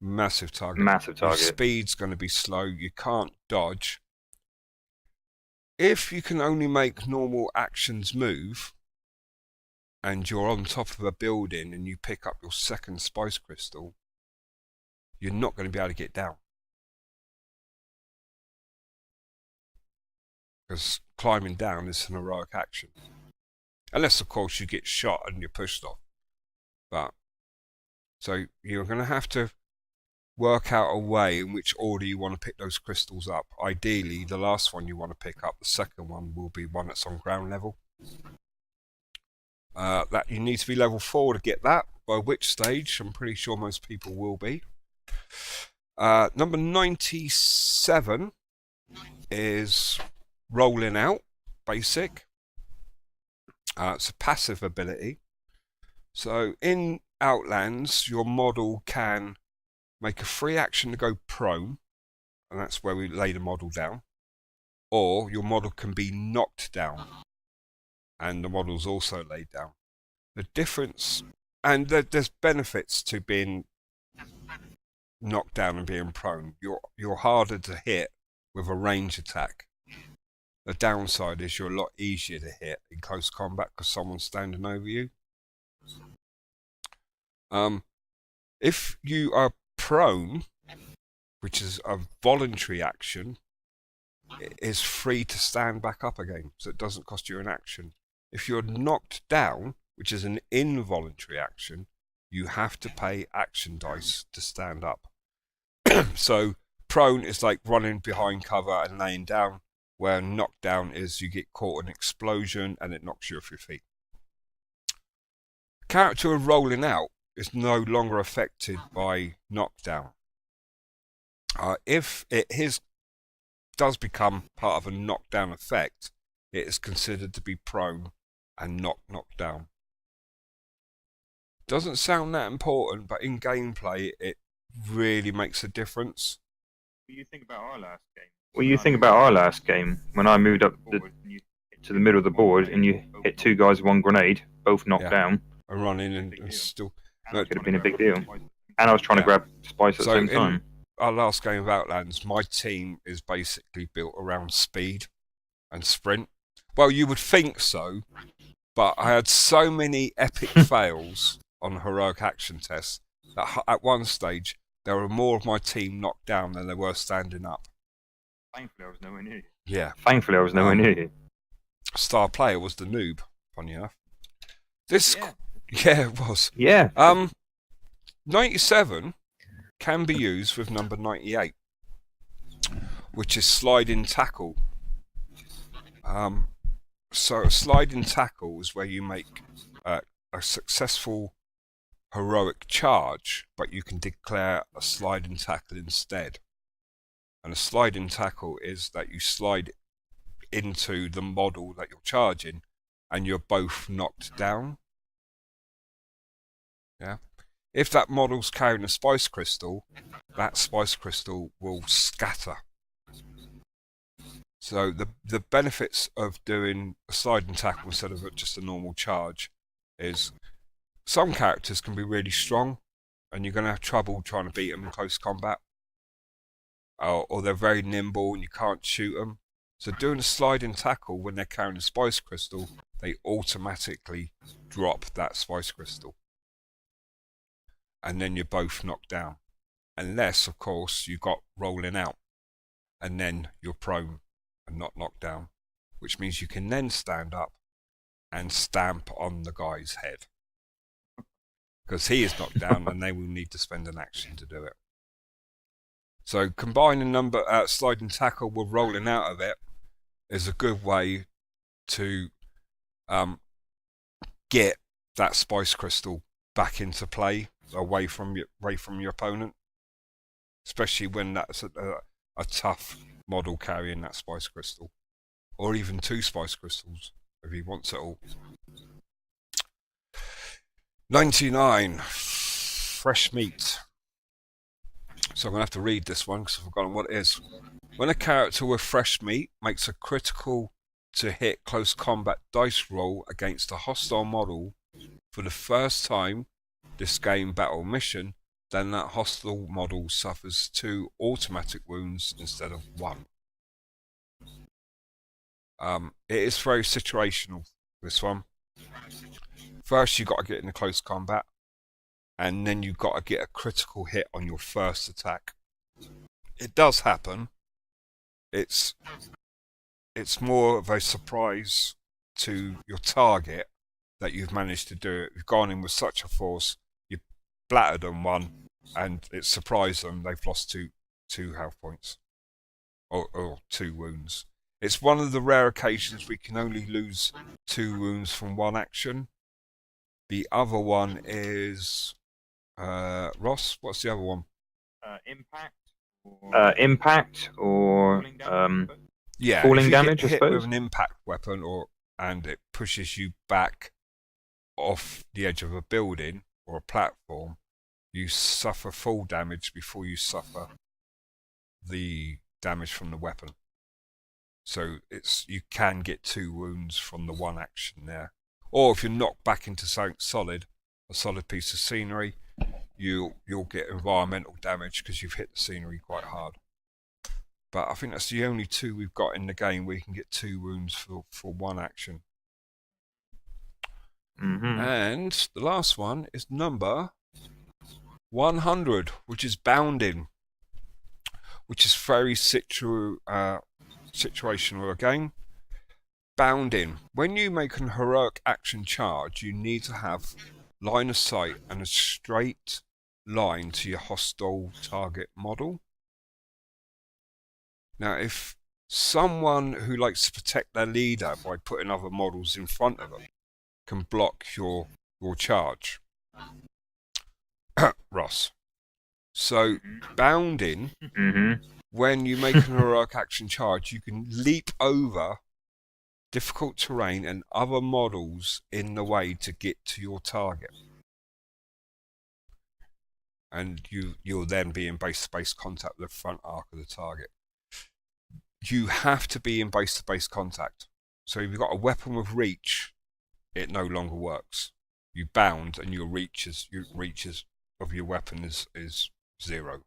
Massive target. Your speed's going to be slow. You can't dodge. If you can only make normal actions move, and you're on top of a building and you pick up your 2nd spice crystal, you're not going to be able to get down. Because climbing down is an heroic action. Unless, of course, you get shot and you're pushed off. But, so you're going to have to work out a way in which order you want to pick those crystals up. Ideally, the last one you want to pick up, the second one will be one that's on ground level. That you need to be level 4 to get that, by which stage I'm pretty sure most people will be. Number 97 is Rolling Out, basic. It's a passive ability. So in Outlands, your model can make a free action to go prone, and that's where we lay the model down, or your model can be knocked down, and the model's also laid down. The difference, and there's benefits to being knocked down and being prone. You're harder to hit with a range attack. The downside is you're a lot easier to hit in close combat because someone's standing over you. If you are prone, which is a voluntary action, it is free to stand back up again, so it doesn't cost you an action. If you're knocked down, which is an involuntary action, you have to pay action dice to stand up. So prone is like running behind cover and laying down, where knocked down is you get caught in an explosion and it knocks you off your feet. The character of Rolling Out is no longer affected by knockdown. If it does become part of a knockdown effect, it is considered to be prone and not knocked down. Doesn't sound that important, but in gameplay it really makes a difference. What do you think about our last game? What do you think about our last game when I moved up to the middle of the board and you hit 2 guys with 1 grenade, both knocked down? And running and still. That could have been a big deal. And I was trying to grab Spice at the same time. Our last game of Outlands, my team is basically built around speed and sprint. Well, you would think so, but I had so many epic fails on heroic action tests that at one stage there were more of my team knocked down than there were standing up. Thankfully, I was nowhere near you. Yeah. Thankfully, I was nowhere near you. Star player was the noob, funny enough. Yeah, it was. Yeah. 97 can be used with number 98, which is sliding tackle. So a sliding tackle is where you make a successful heroic charge, but you can declare a sliding tackle instead. And a sliding tackle is that you slide into the model that you're charging and you're both knocked down. Yeah. If that model's carrying a spice crystal, that spice crystal will scatter. So the benefits of doing a sliding tackle instead of just a normal charge is some characters can be really strong and you're going to have trouble trying to beat them in close combat. Or they're very nimble and you can't shoot them. So doing a sliding tackle when they're carrying a spice crystal, they automatically drop that spice crystal. And then you're both knocked down. Unless, of course, you got Rolling Out. And then you're prone and not knocked down. Which means you can then stand up and stamp on the guy's head. Because he is knocked down and they will need to spend an action to do it. So combining sliding tackle with Rolling Out of it is a good way to get that spice crystal back into play away from your opponent, especially when that's a tough model carrying that spice crystal, or even 2 spice crystals if he wants it all. 99, fresh meat. So I'm going to have to read this one because I've forgotten what it is. When a character with fresh meat makes a critical to hit close combat dice roll against a hostile model for the first time this game battle mission, then that hostile model suffers 2 automatic wounds instead of 1. It is very situational, this one. First you've got to get into close combat, and then you've got to get a critical hit on your first attack. It does happen. It's more of a surprise to your target that you've managed to do it. You've gone in with such a force, you blattered on one, and it surprised them. They've lost two health points or 2 wounds. It's one of the rare occasions we can only lose 2 wounds from one action. The other one is Ross. What's the other one? Impact or Yeah, falling if you damage, get I hit suppose. with an impact weapon, and it pushes you back off the edge of a building or a platform, you suffer full damage before you suffer the damage from the weapon. So you can get 2 wounds from the one action there. Or if you're knocked back into something solid, a solid piece of scenery, you'll get environmental damage because you've hit the scenery quite hard. But I think that's the only 2 we've got in the game where you can get 2 wounds for one action. Mm-hmm. And the last one is number 100, which is bounding, which is very situational again. Bounding. When you make an heroic action charge, you need to have line of sight and a straight line to your hostile target model. Now, if someone who likes to protect their leader by putting other models in front of them can block your charge, Ross. So, bounding, when you make an heroic action charge, you can leap over difficult terrain and other models in the way to get to your target. And you'll then be in base-to-base contact with the front arc of the target. You have to be in base-to-base contact. So if you've got a weapon with reach, it no longer works. You bound and your reaches of your weapon is 0.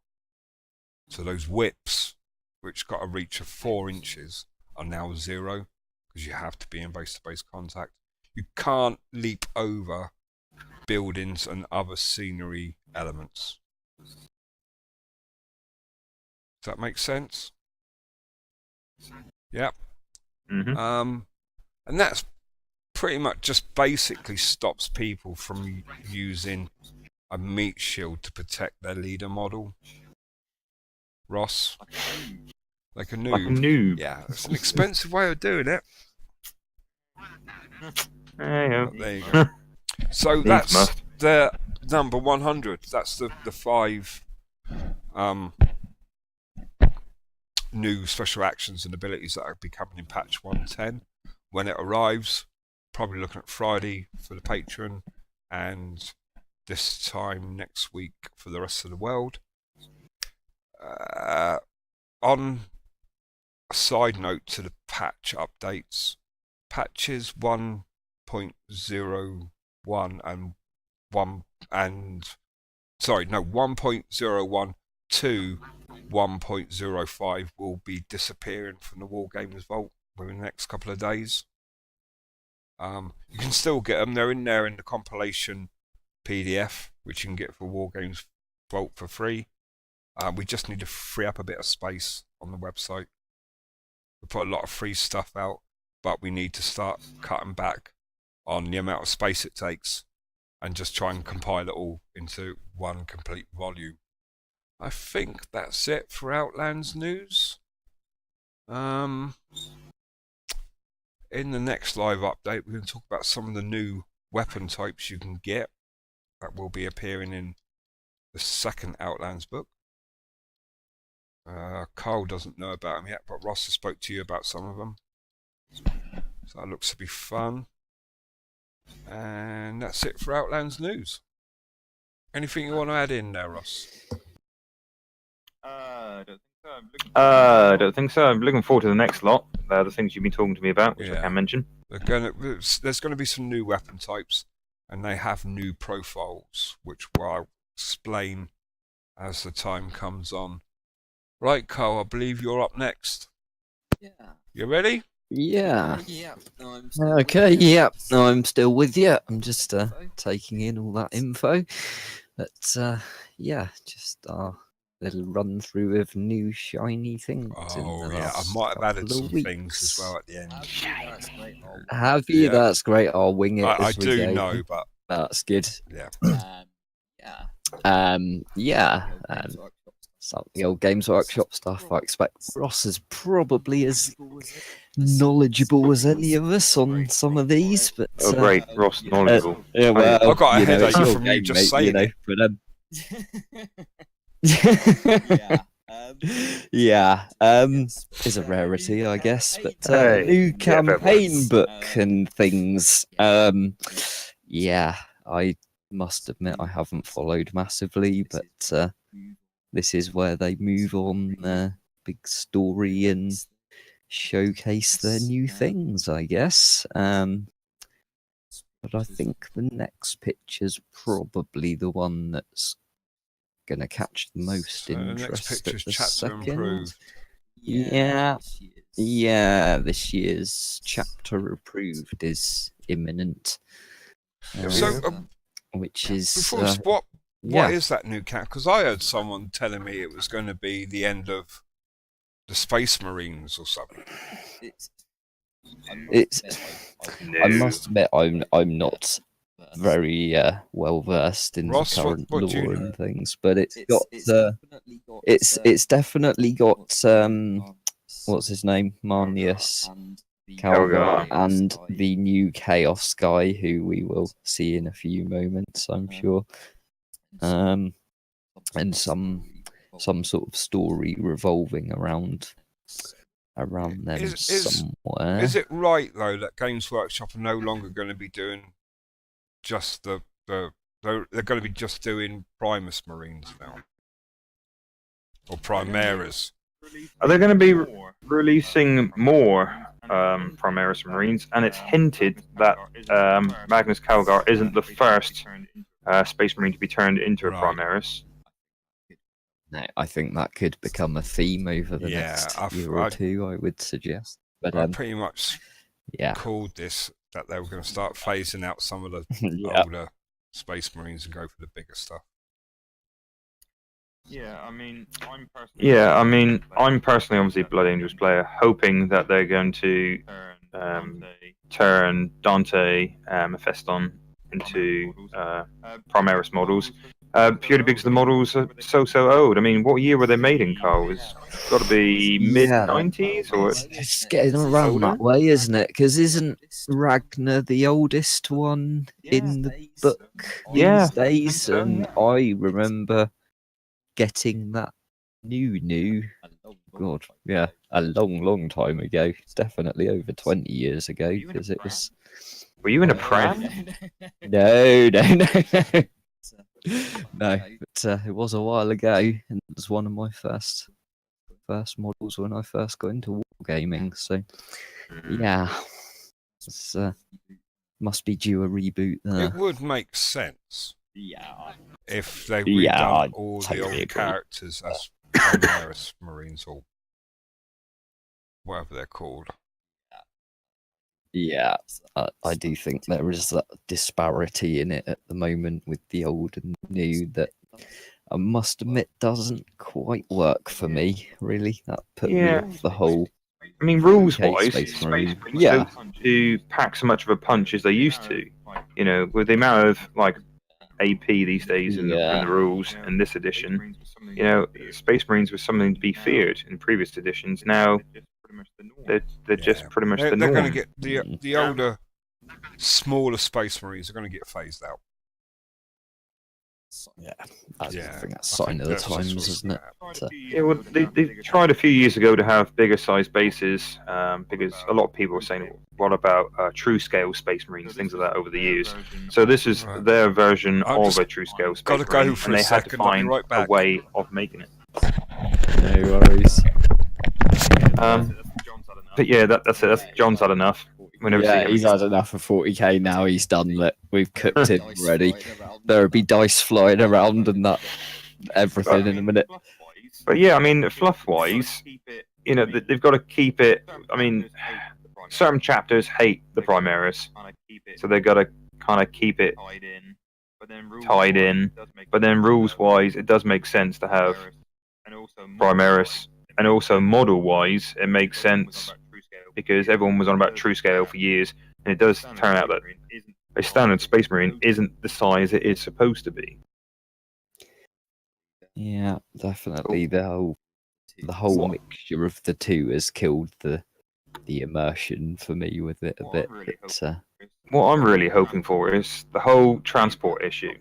So those whips, which got a reach of 4 inches, are now 0 because you have to be in base-to-base contact. You can't leap over buildings and other scenery elements. Does that make sense? Yep. Mm-hmm. And that's pretty much just basically stops people from using a meat shield to protect their leader model. Ross? Like a noob. Like a noob. Yeah, it's an expensive way of doing it. Yeah. But there you go. So that's the number 100. That's the 5 new special actions and abilities that will be coming in patch 110. When it arrives, probably looking at Friday for the patron and this time next week for the rest of the world. On a side note to the patch updates, patches 1.01 1.01 to 1.05 will be disappearing from the Wargamers Vault within the next couple of days. You can still get them. They're in there in the compilation PDF, which you can get for Wargames Vault for free. We just need to free up a bit of space on the website. We put a lot of free stuff out, but we need to start cutting back on the amount of space it takes and just try and compile it all into one complete volume. I think that's it for Outlands news. In the next live update, we're going to talk about some of the new weapon types you can get that will be appearing in the second Outlands book. Carl doesn't know about them yet, but Ross has spoke to you about some of them. So that looks to be fun. And that's it for Outlands news. Anything you want to add in there, Ross? I don't think so. I'm looking forward to the next lot. The things you've been talking to me about, which I can mention. There's going to be some new weapon types, and they have new profiles, which I'll explain as the time comes on. Right, Carl, I believe you're up next. Yeah. You ready? Yeah. Okay, yep. No, I'm still with you. I'm just taking in all that info. But yeah, just our little run through of new shiny things. Oh yeah, I might have added some things as well at the end. Have you? Yeah. That's great. I'll wing it. I do know, but that's good. Yeah. Yeah. Yeah, some of the old Games Workshop stuff. I expect Ross is probably as knowledgeable as any of us on some of these, but Oh, great, Ross, knowledgeable. yeah, well, I've got a you know, headache it's your from you game, just mate, saying it. But yeah, is a rarity, I guess. But Hey, new yeah, fair campaign point. book and things. Yeah, I must admit I haven't followed massively, but this is where they move on their big story and showcase their new things, I guess. But I think the next picture's probably the one that's going to catch the most So the next interest at picture's the chapter second. improved. Yeah, this year's chapter approved is imminent. So Which is what yeah. is that new cat? Because I heard someone telling me it was going to be the end of the Space Marines or something. It's. No. I must admit, I'm not very well versed in Ross, the current what do you lore know? and things, but it's definitely got what's his name, Marnius Calgar, and the new Chaos guy, who we will see in a few moments, I'm sure. And some sort of story revolving around them somewhere. Is it right though that Games Workshop are no longer going to be doing just they're going to be just doing Primus Marines now, or Primaris? Are they going to be releasing more Primaris Marines? And it's hinted that Magnus Calgar isn't the first Space Marine to be turned into a Right. Primaris. No, I think that could become a theme over the next year or two, I would suggest. But I pretty much yeah, called this that they were going to start phasing out some of the yeah. older Space Marines and go for the bigger stuff. I'm personally obviously a Blood Angels player, hoping that they're going to turn Dante, Mephiston into Primaris models. Purely because the models are so old. I mean, what year were they made in, Carl? It's got to be mid-90s or It's getting around older? that way, isn't it? Because isn't Ragnar the oldest one in the book these Yeah, days? so. And I remember getting that new. God, yeah, a long time ago. Definitely over 20 years ago, because it was. Were you in a pram? No. No, but it was a while ago, and it was one of my first models when I first got into wargaming. So, yeah, it's must be due a reboot there. It would make sense if they Yeah, redone I all totally the old agree. characters as Primaris Marines or whatever they're called. Yeah, I do think there is that disparity in it at the moment with the old and new that I must admit doesn't quite work for me, really. That put me off the whole. I mean, rules-wise, Space Space Marine. Marines Yeah. don't do pack so much of a punch as they used to. You know, with the amount of like AP these days in the rules in this edition, you know, Space Marines were something to be feared in previous editions. Now they're just pretty much the norm. They're going to get the older, smaller Space Marines are going to get phased out. Yeah, I think that's a sign of the times, isn't it? Yeah, well, they tried a few years ago to have bigger size bases because a lot of people were saying, what about true scale Space Marines, things like that over the years. So this is their version of a true scale Space Marine, and they had to find a way of making it. No worries. But yeah, that's it. That's John's had enough. He's had enough of 40k now. He's done that. We've cooked him already. There'll be dice flying around and that everything in a minute. But yeah, I mean, fluff-wise, you know, they've got to keep it. I mean, certain chapters hate the Primaris, so they've got to kind of keep it tied in. But then rules-wise, it does make sense to have Primaris, and also model-wise, it makes sense because everyone was on about true scale for years, and it does turn out that a standard Space Marine isn't the size it is supposed to be. Yeah, definitely. The whole What? mixture of the two has killed the immersion for me with it a bit. But What I'm really hoping for is the whole transport issue.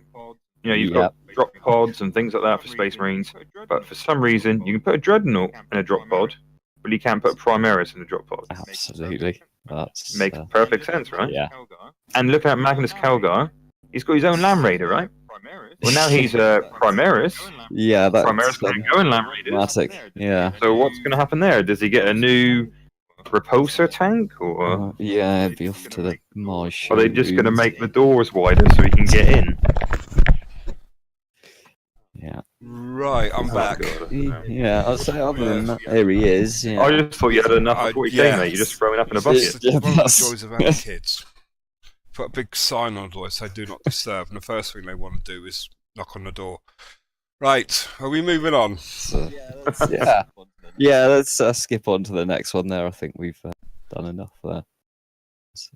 You know, you've got drop pods and things like that for Space Marines, but for some reason you can put a Dreadnought in a drop pod, but you can't put a Primaris in a drop pod. absolutely, that's Makes perfect sense, right? yeah. And looking at Magnus Kelgar, he's got his own Land Raider, right? Well, now he's a Primaris. Yeah, that's Primaris can go in Land Raiders. dramatic. Yeah. So what's going to happen there? Does he get a new repulsor tank, or Yeah, it'd be off to the Mars are they just going to showroom. make the doors wider so he can get in? Yeah. Right, I'm back. Yeah, I'll say other than that, there he is. Yeah. I just thought you had enough of 40k, yeah. mate. You're just throwing up in a That's bucket. the, one of the that's- joys of having kids. Put a big sign on the door, say "Do not disturb," and the first thing they want to do is knock on the door. Right, are we moving on? So, yeah. Let's skip on to the next one. There, I think we've done enough there. Just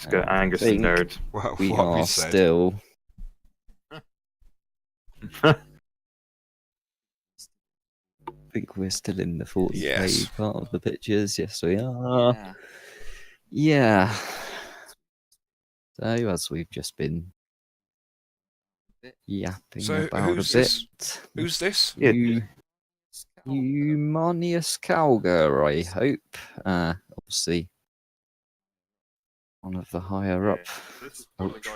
go Angus and nerds. Well, We what are we said. still. I think we're still in the 40k Yes. part of the pictures. Yes, we are. Yeah. So as we've just been yapping So about who's a bit, this? Who's this? Yeah. Humanius Calgar, I hope. Obviously, one of the higher up.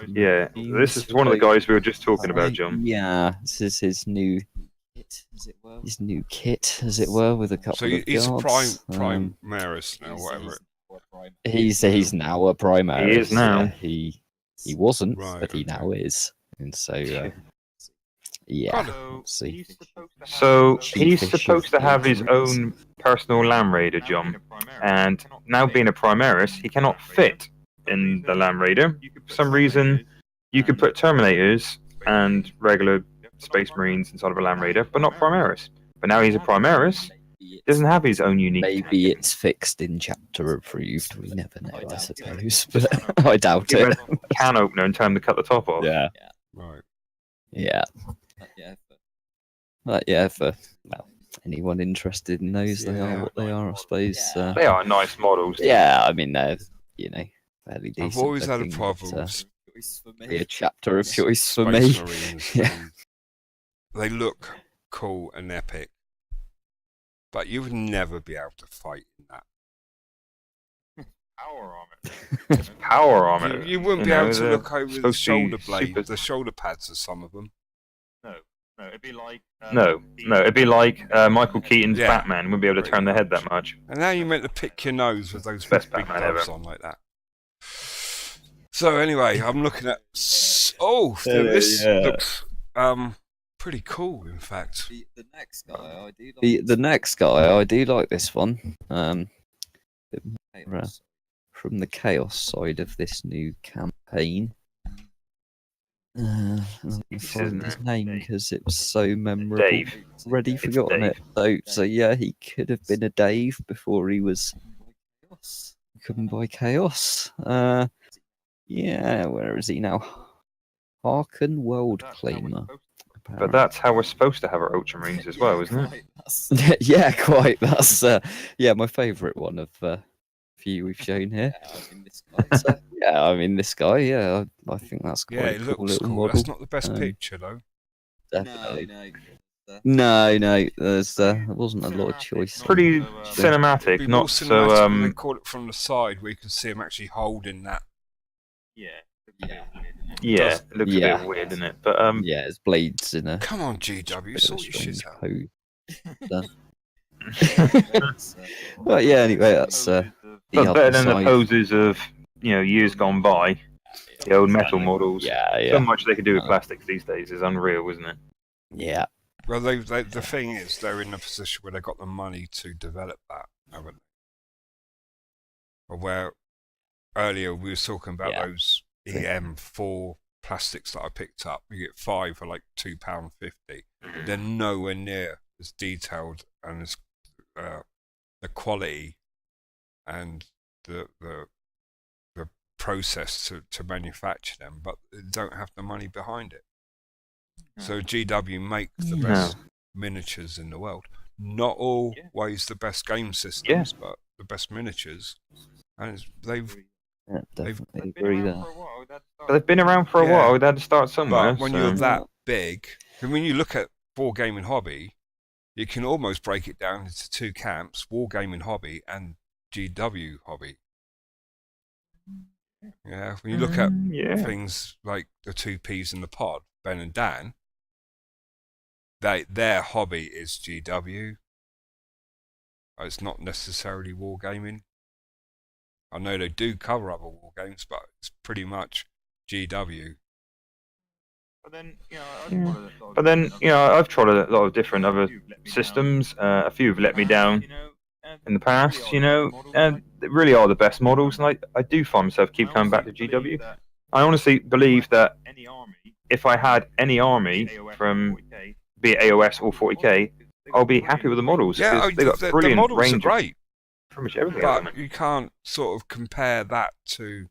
Yeah, this is one of the guys we were just talking about, John. Yeah, this is his new kit, as it were, with a couple So of he's a guards. Primaris now, whatever. He's now a Primaris. He is now. Yeah, he wasn't, Right, but he okay. now is, and so yeah. Kind See. So Chief he's issue supposed to have his Primaris. own personal Land Raider, John. And now being a Primaris, he cannot fit in the Land Raider. For some reason, you could put Terminators and regular Space Marines inside of a Land Raider, but not Primaris. But now he's a Primaris, doesn't have his own unique Maybe tank. it's fixed in chapter approved. We never know, I suppose, but I doubt Give it. him a can opener and tell him to cut the top off. Yeah, Right. yeah. But yeah, for anyone interested in those, they are what they are, I suppose. They are nice models. Yeah, I mean they're fairly decent. I've always had a looking, problem but, with be a chapter of choice for Space me. Marines. Yeah. They look cool and epic, but you would never be able to fight in that. Power armor. You wouldn't be know, able to they're look over the supposed to be shoulder blade, super- the shoulder pads of some of them. No, it'd be like Michael Keaton's Yeah. Batman. Wouldn't be able to turn the head that much. And now you meant to pick your nose with those Best big Batman gloves ever. on like that. So anyway, I'm looking at. This Yeah. looks pretty cool. In fact, The next guy, I do like this one. Bit more, from the chaos side of this new campaign. I'm gonna find his name because it was so memorable. Dave. Already It's forgotten Dave. it. So yeah, he could have been a Dave before he was become by chaos. Yeah, where is he now? Harken World Claimer. But that's how we're supposed to have our Ultramarines as well, isn't it? Yeah, quite. That's my favourite one of few we've shown here. Yeah, I mean this guy. Yeah, I think that's quite yeah, a it cool looks little cool. model. That's not the best picture though. Definitely. No. There wasn't a lot of choice. Pretty It'd cinematic, be more not cinematic so. when they call it from the side, where you can see him actually holding that. Yeah, it looks a Yeah. bit weird, doesn't it? But Yeah, his blades in a Come on, GW, sort your shit out. But yeah, anyway, that's the but other better than the side. poses of years gone by. The old metal models. Yeah, So much they could do with plastics these days is unreal, isn't it? yeah. Well, the thing is, they're in a position where they've got the money to develop that, haven't they? Or where earlier we were talking about those EM4 plastics that I picked up. You get 5 for like £2.50. They're nowhere near as detailed and as the quality and the process to manufacture them, but they don't have the money behind it. So GW make the Yeah. best miniatures in the world. Not always the best game systems, but the best miniatures. And they've Definitely agree there. But they've been around for a while. They had to start somewhere. But when so. you're that big, and when you look at wargaming hobby, you can almost break it down into two camps: wargaming hobby and GW hobby. Yeah, when you look at things like the two Ps in the pod, Ben and Dan, their hobby is GW. It's not necessarily wargaming. I know they do cover other war games, but it's pretty much GW. But then, I've tried a lot of different other systems. A few have let me down in the past, and they really are the best models. And I do find myself keep coming back to GW. I honestly believe that if I had any army from, be it AOS or 40k, I'll be happy with the models. Yeah, they've got brilliant the models range are great. Pretty much everything. But you can't sort of compare that to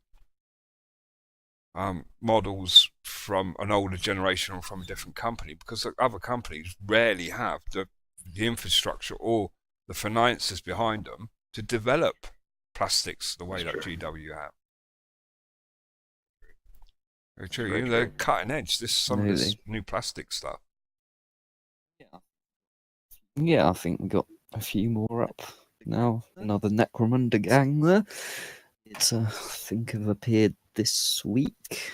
models from an older generation or from a different company, because other companies rarely have the infrastructure or the finances behind them to develop plastics the way that GW have. Very true. They're cutting edge. Some of this new plastic stuff. Yeah, I think we got a few more up now. Another Necromunda gang there. It's, I think have appeared this week.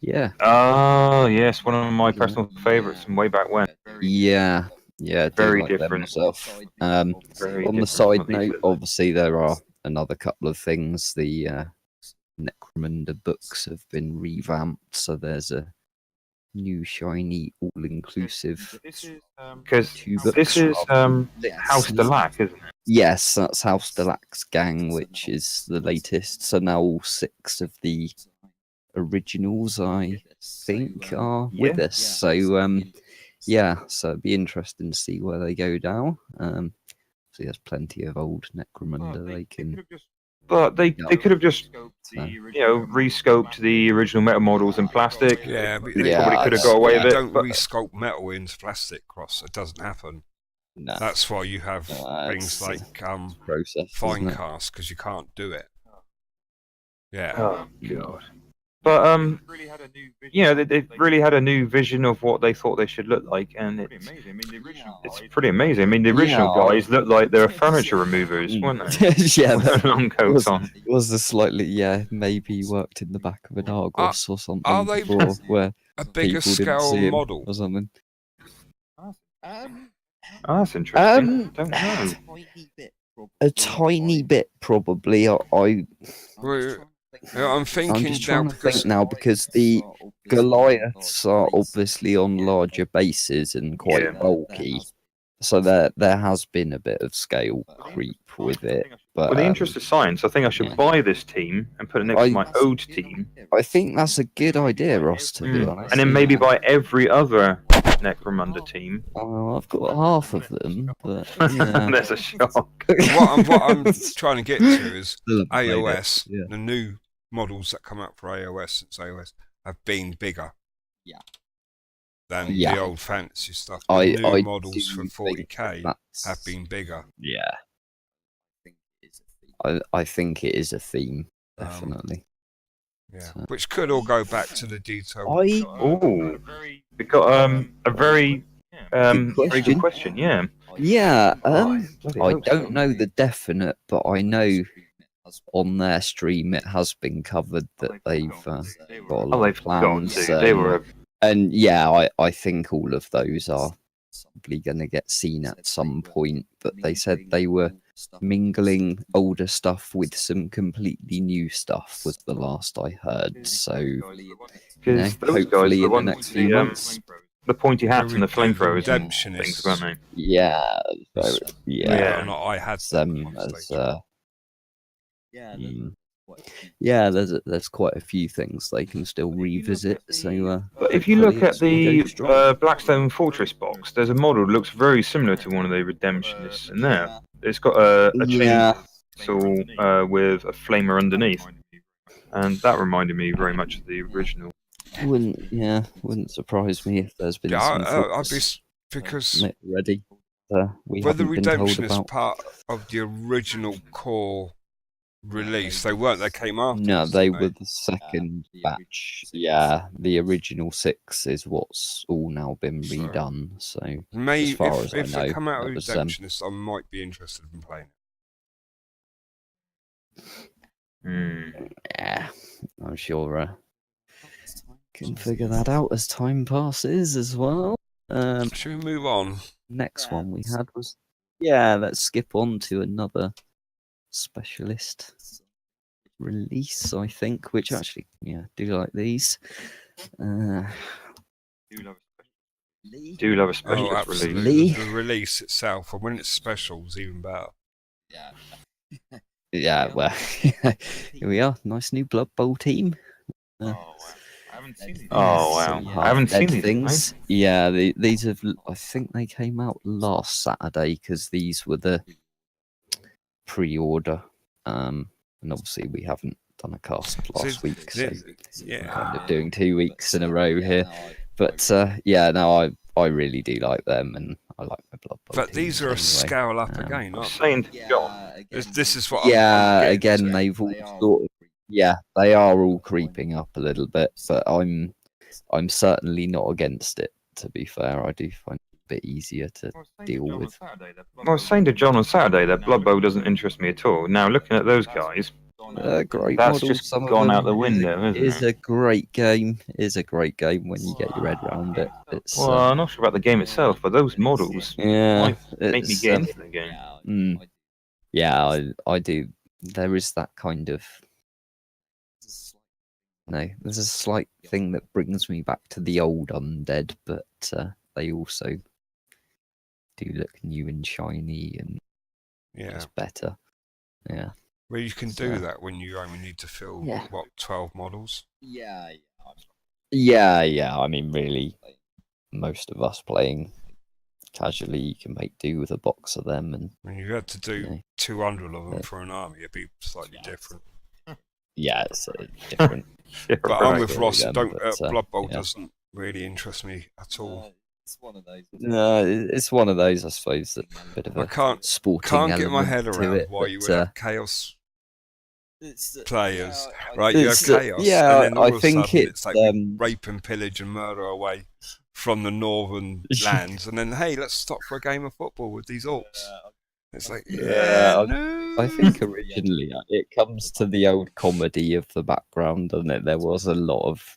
Yeah. Oh, yes, one of my personal favourites from way back when. Yeah. Yeah, I do Very like them different. myself. Very On the different side from these note, others. obviously there are another couple of things. The Necromunda books have been revamped, so there's a new shiny all-inclusive. Because this is House Delac, isn't it? Yes, that's House Delac's gang, which is the latest. So now all 6 of the originals, I think, are with us. So yeah, so it'd be interesting to see where they go down. So there's plenty of old Necromunda they can. But they could have just rescoped the original metal models in plastic. Yeah, but They probably could have got away with it. Don't But resculpt metal into plastic, Ross. It doesn't happen. No, That's why you have things like process, fine cast, because you can't do it. Yeah. oh god. But they've really had a new vision of what they thought they should look like, and it's pretty amazing. I mean, the original guys looked like they were furniture removers, weren't they? Yeah, With their long coats on. Was the slightly maybe worked in the back of an Argos or something are they before, where a bigger people didn't scale see him model? or something. Oh, that's interesting. Don't know. A tiny bit, probably. I'm thinking I'm just trying to because think now, because the Goliaths are obviously on larger bases and quite bulky, so there has been a bit of scale creep with it. But With the interest of science, I think I should buy this team and put it next to my old team. I think that's a good idea, Ross, to be honest. And then maybe buy every other Necromunda team. Oh, I've got half of them, but yeah. There's a shock. what I'm trying to get to is Still haven't played it, AOS. yeah. The new models that come out for AOS since AOS have been bigger. Than the old fantasy stuff. The new models for 40k have been bigger. Yeah. I think it is a theme, definitely. Yeah, So. which could all go back to the detail. Oh, we got a very good question. Yeah. Yeah. I hope don't so. know the definite, but I know on their stream it has been covered that they've got a lot of plans. They were. And yeah, I think all of those are probably going to get seen at some point. But they said they were mingling older stuff with some completely new stuff, was the last I heard. So, Because those guys hopefully are the in the ones next with few months. the pointy hats and the flamethrowers and Redemptionists. things, weren't they? Yeah, Whether or not I had them as yeah, there's quite a few things they can still revisit. So, But if you look at the Blackstone Fortress box, there's a model that looks very similar to one of the Redemptionists in there. It's got a chainsaw with a flamer underneath, and that reminded me very much of the original. Wouldn't surprise me if there's been Yeah, some I'd be thoughts because ready. We whether haven't been told Redemption is about. part of the original core release, they weren't. They came after. No, they were the second batch. Yeah, the original 6 is what's all now been redone. So Maybe as far as if I know, they come out that with was, Redemptionists, I might be interested in playing it. yeah, I'm sure can figure that out as time passes as well. Should we move on? Next one we had was let's skip on to another specialist release, I think, which actually do like these. Do love a specialist Oh, absolutely. release. The release itself, and when it's special, is even better. Yeah, well, here we are. Nice new Blood Bowl team. Oh wow! Some I haven't seen half-dead these things. guys. Yeah, these have. I think they came out last Saturday because these were the pre-order. And obviously we haven't done a cast last week, so I'm kind of doing 2 weeks in a row here. But I really do like them, and I like my Blood Bowl. But these are a scale up again, I'm aren't saying to John, this is what I'm getting again to. they've all sort of they are all creeping up a little bit, but I'm certainly not against it. To be fair, I do find it a bit easier to deal with. I was saying to John on Saturday that Blood Bowl doesn't interest me at all. Now looking at those guys, Great that's models, just some of gone them. out the window, isn't Is it? a great game. Is a great game when you get your head around it. It's Well, I'm not sure about the game itself, but those models yeah, make me get into the game. Yeah, I do. There is that kind of there's a slight thing that brings me back to the old Undead, but they also do look new and shiny and just better. Yeah. Well, you can do that when you only need to fill 12 models. Yeah. I mean, really, most of us playing casually, you can make do with a box of them, and when you had to do 200 of them for an army, it'd be slightly different. Yeah, it's different. But I'm with Ross. Blood Bowl doesn't really interest me at all. It's one of those. No, it's one of those, I suppose. That a bit of a sporting can't get my head element around to it, why you would have chaos players, right? It's, You have chaos, yeah, and then all I of a think sudden it's like it's rape and pillage and murder away from the northern lands, and then hey, let's stop for a game of football with these orcs. It's like no. I think originally it comes to the old comedy of the background, and there was a lot of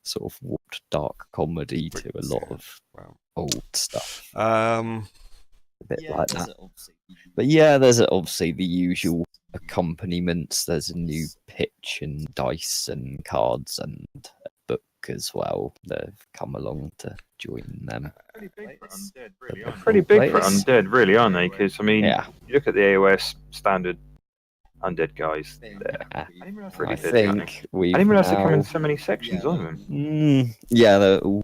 sort of warped dark comedy to a lot of old stuff. A bit like that. But yeah, there's obviously the usual accompaniments. There's a new pitch and dice and cards and a book as well. They've come along to join them. They're pretty big for Undead, really, aren't they? Because I mean, you look at the AOS standard Undead guys. They're pretty big. I didn't realise they come in so many sections of them. Yeah, they're all.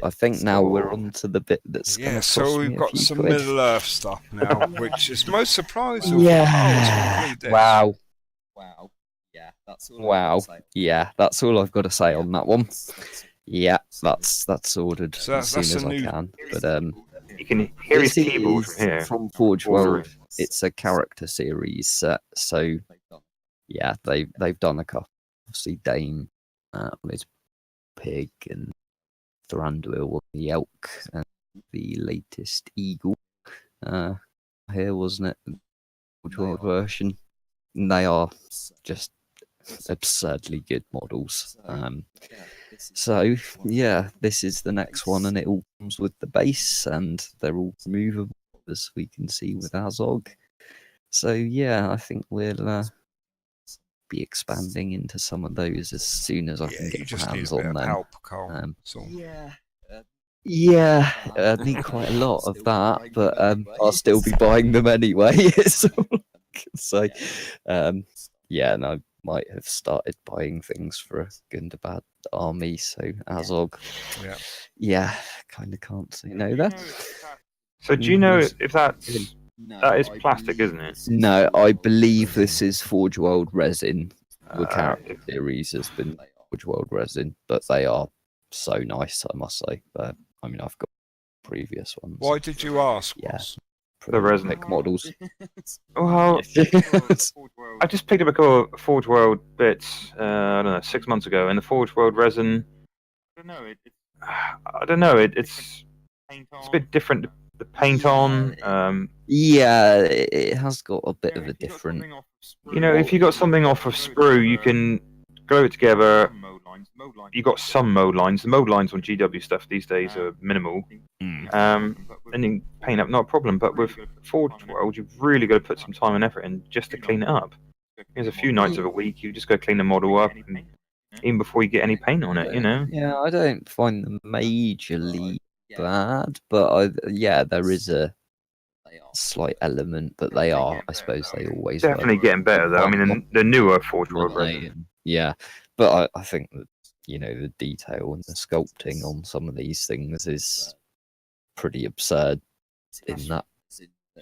I think now we're on to the bit that's so we've got some Middle Earth stuff now, which is most surprising. Wow. Yeah, that's all I've got to say on that one. Yeah, that's ordered as soon as I can. But you can hear his keyboard from here. From Forge World, it's a character series set, so yeah, they've done a couple. Obviously, Dane on his pig and Thranduil on the elk, and the latest eagle here, wasn't it? Forge World version. And they are just absurdly good models. So yeah, this is the next one, and it all comes with the base, and they're all removable, as we can see with Azog. So yeah, I think we'll be expanding into some of those as soon as I can get my hands on them. I need quite a lot of that, but I'll still be buying them anyway. Is all I can say. And I might have started buying things for a Gundabad army, so Azog. Yeah, kind of can't say no there. So do you know if that is plastic, isn't it? No, I believe this is Forge World resin. The character series has been Forge World resin, but they are so nice, I must say. I mean, I've got previous ones. Why did you ask? Yeah. Ross? The resin. Pick models. Well, I just picked up a couple of Forge World bits, I don't know, 6 months ago, and the Forge World resin, I don't know, it's a bit different. The paint on, Yeah, it has got a bit of a different. you know, if you got something off of sprue, you can glue it together. You got some mode lines. The mode lines on GW stuff these days are minimal. And you paint up, not a problem. But with Forge World, you've really got to put some time and effort in just to clean it up. There's a few nights of a week you just got to clean the model up, and even before you get any paint on it, you know. Yeah, I don't find them majorly bad, but there is a slight element, but they are, I suppose, they always Definitely getting better though. I mean, the newer Forge World were, resin. yeah, but I think that the detail and the sculpting on some of these things is pretty absurd in that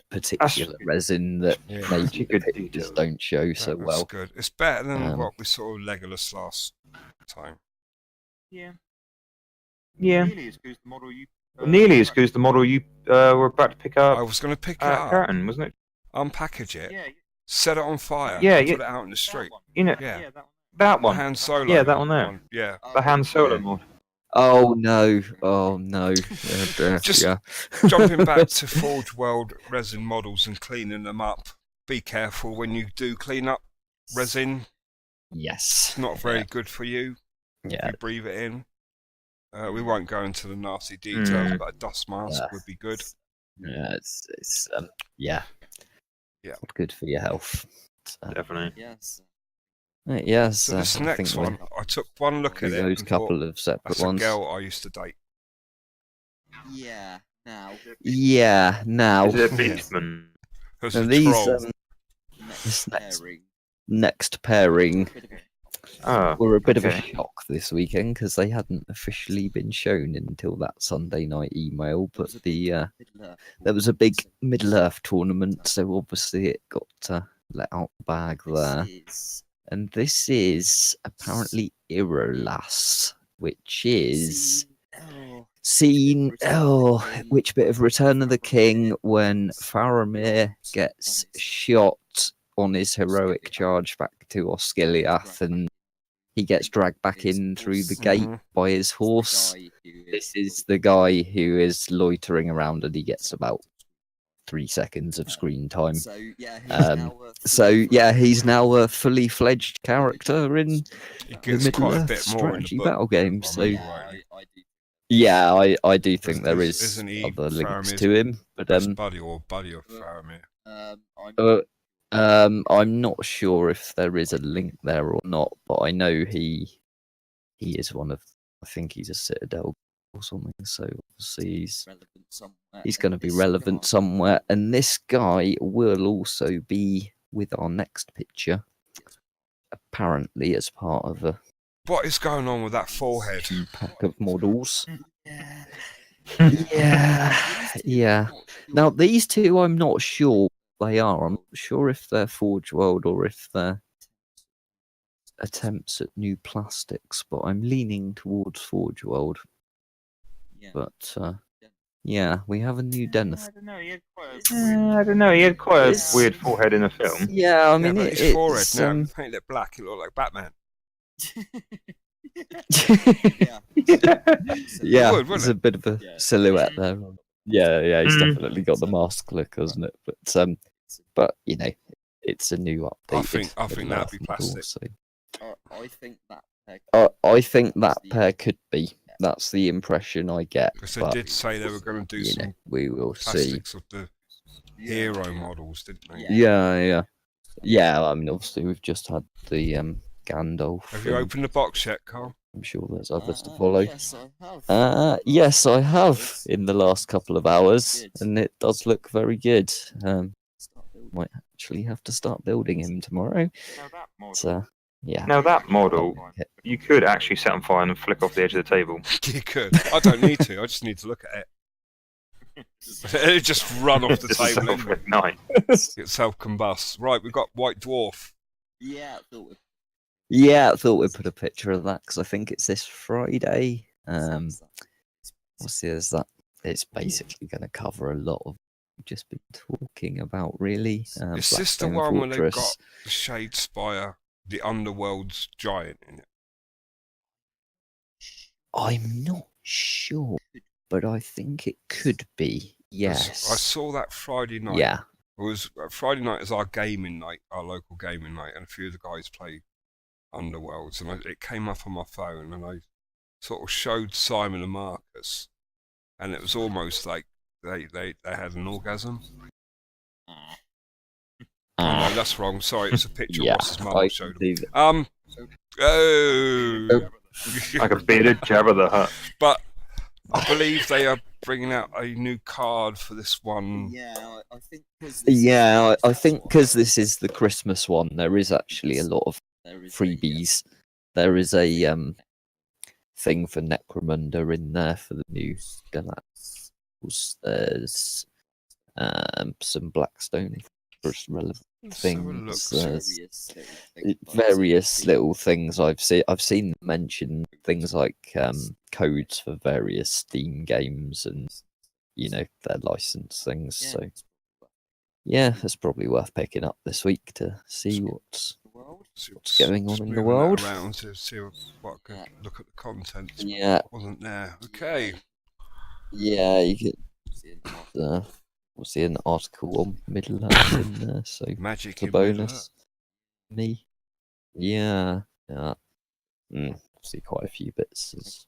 particular resin that maybe the pictures don't show so well. That's good. It's better than what we saw with Legolas last time. Yeah. Nearly as good as the model you were about to pick up. I was going to pick it up. Curtain, wasn't it? Unpackage it. Set it on fire. Yeah, Put it out in the street. You know, Yeah. That one. The Han Solo. Yeah, that one there. Yeah. The Han Solo mod. Oh no! Oh no! Just yeah. Jumping back to Forge World resin models and cleaning them up. Be careful when you do clean up resin. Yes. It's not very good for you. Yeah. If you breathe it in. We won't go into the nasty details, but a dust mask would be good. Yeah, it's yeah. Not good for your health. Definitely. Yes. Yes. So this next one, I took one look at it. Those couple of separate that's ones. a girl I used to date. Yeah. Now. Is it a Beastman? There's a These troll. this next pairing were a bit of a shock this weekend because they hadn't officially been shown until that Sunday night email. But there was a big Middle Earth tournament, so obviously it got let out the bag there. And this is apparently Irolas, which is seen. Which bit of Return of the King when Faramir gets shot on his heroic charge back to Osgiliath, and he gets dragged back in through the gate by his horse. This is the guy who is loitering around, and he gets about 3 seconds of screen time. He's now a fully fledged character in the Middle Earth strategy battle game. So I do think there is other links to him, but buddy of Faramir. I'm not sure if there is a link there or not, but I know he is one of. I think he's a Citadel or something. So obviously he's going to be relevant somewhere. And this guy will also be with our next picture, apparently as part of a. What is going on with that forehead? Pack of models. Yeah. Now these two, I'm not sure they are. I'm not sure if they're Forge World or if they're attempts at new plastics, but I'm leaning towards Forge World. But we have a new Deneth. I don't know. He had quite a weird forehead in the film. Yeah, I mean, his forehead now painted it black. It looked like Batman. There's a bit of a silhouette there. Yeah, he's definitely got the mask look, hasn't it? But it's a new update. I think that'd be plastic. I think that pair could be. That's the impression I get. Because they did say they were going to do some. We will see. Of the hero models, didn't they? Yeah. I mean, obviously we've just had the Gandalf. Have you opened the box yet, Carl? I'm sure there's others to follow. Yes, I have in the last couple of hours, and it does look very good. Might actually have to start building him tomorrow. Now that model, you could actually set on fire and flick off the edge of the table. You could. I don't need to. I just need to look at it. It just run off the table. Nice. It self-combusts. Right, we've got White Dwarf. Yeah, I thought we'd put a picture of that because I think it's this Friday. What's is that? It's basically going to cover a lot of we've just been talking about, really. Is this the Blackstone one where they've got Fortress. the Shade Spire, the Underworld's giant in it? I'm not sure, but I think it could be. 'Cause Yes. I saw that Friday night. Yeah. It was Friday night is our gaming night, our local gaming night, and a few of the guys play Underworlds, and it came up on my phone, and I sort of showed Simon and Marcus, and it was almost like they had an orgasm. Oh, no, that's wrong. Sorry, it was a picture Yeah, of what's his mum I showed see them. Oh. Like a bearded Jabba the Hutt. But I believe they are bringing out a new card for this one. Yeah, I think because this is the Christmas one, there is actually a lot of freebies. There is a thing for Necromunda in there for the new Galactus. There's some Blackstone relevant Let's have a things. look. There's various little things I've seen mention things like codes for various Steam games and their license things. So yeah, it's probably worth picking up this week to see what's going on in the world. Around to see what I could look at the contents. but Yeah. it wasn't there. Okay. Yeah, you could. We'll see an article on Middle Earth in there, so Magic the in Middle bonus. Me. Yeah. See quite a few bits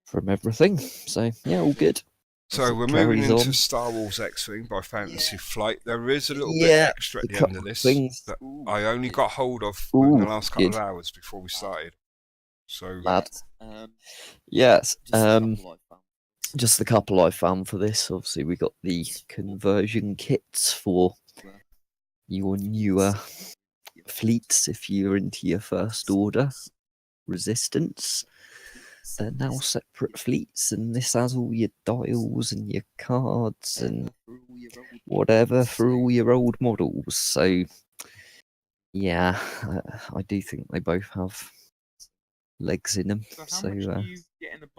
from everything. So yeah, all good. So we're moving into Star Wars X-Wing by Fantasy Flight. There is a little bit extra at the end of this that I only got hold of in the last couple of hours before we started. So Mad. Yes. Just the couple I found for this. Obviously, we got the conversion kits for your newer fleets if you're into your first order resistance. They're now separate fleets, and this has all your dials and your cards and whatever for all your old models. So, yeah, I do think they both have legs in them.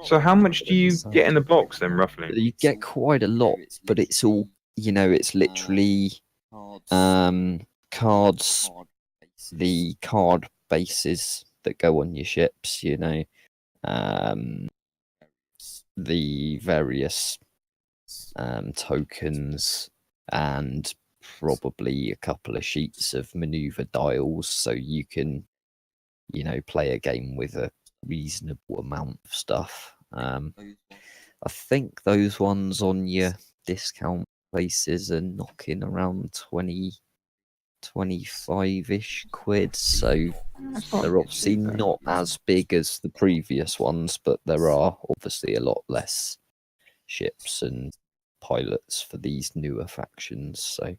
So how much do you get in the box then, roughly? You get quite a lot, but it's all it's literally cards, the card bases that go on your ships. The various tokens and probably a couple of sheets of maneuver dials, so you can play a game with a reasonable amount of stuff. I think those ones on your discount places are knocking around 25-ish quid, so they're obviously not as big as the previous ones, but there are obviously a lot less ships and pilots for these newer factions, so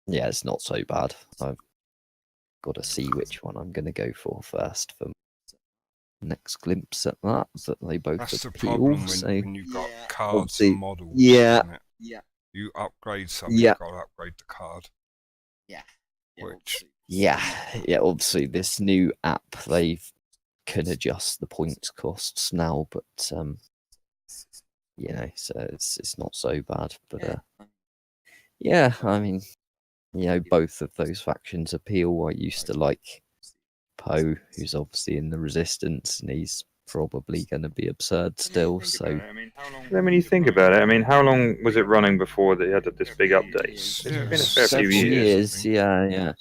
yeah, it's not so bad. I've got to see which one I'm going to go for first for next glimpse at that, but they both that's the appeal. problem So when you've got cards obviously, and models. yeah, isn't it? You upgrade something, Yeah. you've got to upgrade the card. Which obviously this new app they can adjust the points costs now, but so it's not so bad. But yeah, I mean, both of those factions appeal. I used to like Poe, who's obviously in the Resistance, and he's probably going to be absurd still. So I mean, you think about it. I mean, how long was it running before they had this big update? It's been a fair few several years. Yeah.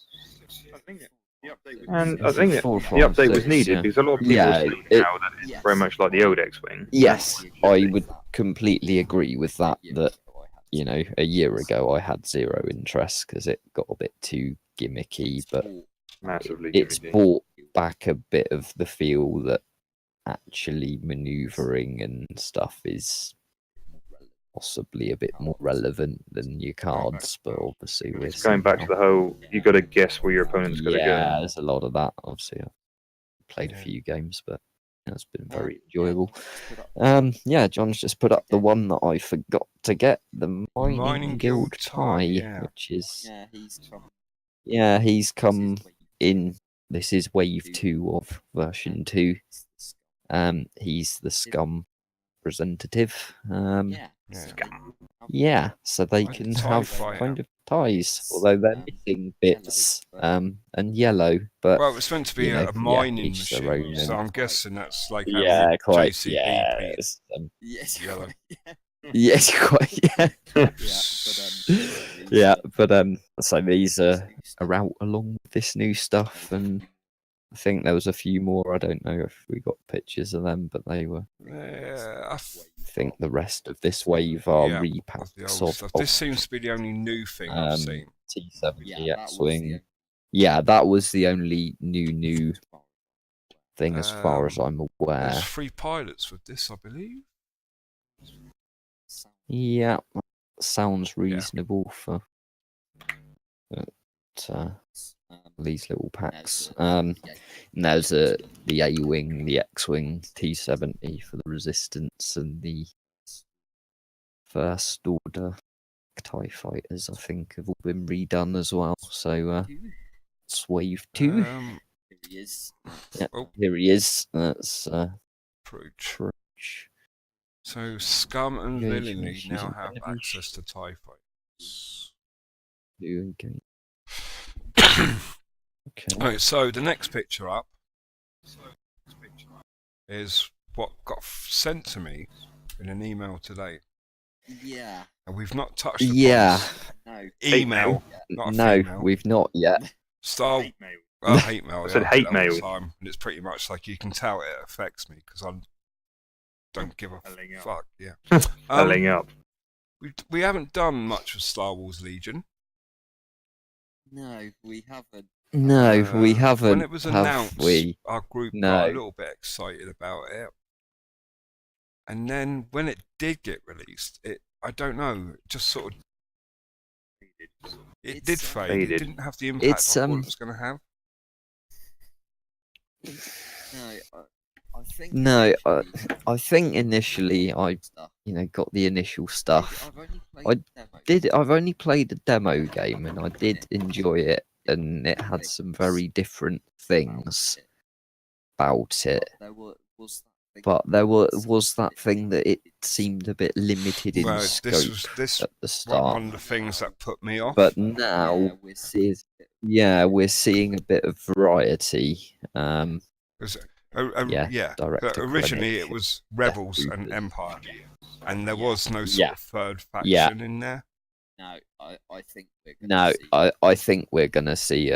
And I think that 4, the 5, update was 6, needed yeah. because a lot of people Yeah, are saying now that it's very much like the old X-Wing. Yes, I would completely agree with that. That a year ago I had zero interest because it got a bit too gimmicky, but Massively it's gimmicky. brought back a bit of the feel that actually maneuvering and stuff is possibly a bit more relevant than your cards, but obviously we're It's going back to the whole, you got to guess where your opponent's going to yeah, go. there's a lot of that. Obviously, I've played a few games, but it's been very enjoyable. John's just put up the one that I forgot to get, the Mining Guild tie, yeah. which is he's come in this is wave 2 of version 2. He's the scum representative. Yeah, so they Like can TIE have fighter. kind of ties, although they're missing bits and yellow. But Well, it's meant to be you know, a mining each their machine, own, so and- I'm guessing that's like yeah, how quite. JCB Yeah, beat Yes. yellow. yes, quite. Yeah, yeah. But so these are out along with this new stuff, and I think there was a few more. I don't know if we got pictures of them, but they were. Yeah, I think the rest of this wave are Yeah, of the repacks old of, stuff. This seems to be the only new thing I've seen. T70 X-wing. Yeah, that was the only new thing as far as I'm aware. There's 3 pilots with this, I believe. Yeah, sounds reasonable for these little packs. And there's the A-wing, the X-wing, T70 for the Resistance, and the First Order TIE fighters. I think have all been redone as well. So it's wave 2. Here he is. Yeah, Oh. here he is. That's Approach. Troach. So Scum and Engagement Lily issues now and have damage. access to TIE fighters. Okay. Alright, so the next picture up is what got sent to me in an email today. Yeah. And we've not touched upon Yeah. this. No. Email, not a No, female. we've not yet. Star Hate mail. hate mail. I said yeah, hate that all the mail. time, and it's pretty much like you can tell it affects me because I don't give a Helling up. fuck. Yeah. Helling up. We haven't done much with Star Wars Legion. No, we haven't. No, we haven't. When it was have announced, we? our group got No. a little bit excited about it. And then when it did get released, I don't know, it just sort of it did fade. Faded. It didn't have the impact It's, I thought it was going to have. No, I think. No, initially- I think initially I, stuff. got the initial stuff. I've only played I the demo. I've only played a demo game and I did enjoy it, and it had some very different things about it. There was that thing. But there was that thing that it seemed a bit limited in Well, scope this at the one start. of the things that put me off. But now, we're seeing a bit of variety. 'Cause, Yeah, direct but to originally clinic, it was Rebels and Troopers. Empire, and there was no sort Yeah. of third faction Yeah. in there. No, I think we're gonna No, see I think we're gonna see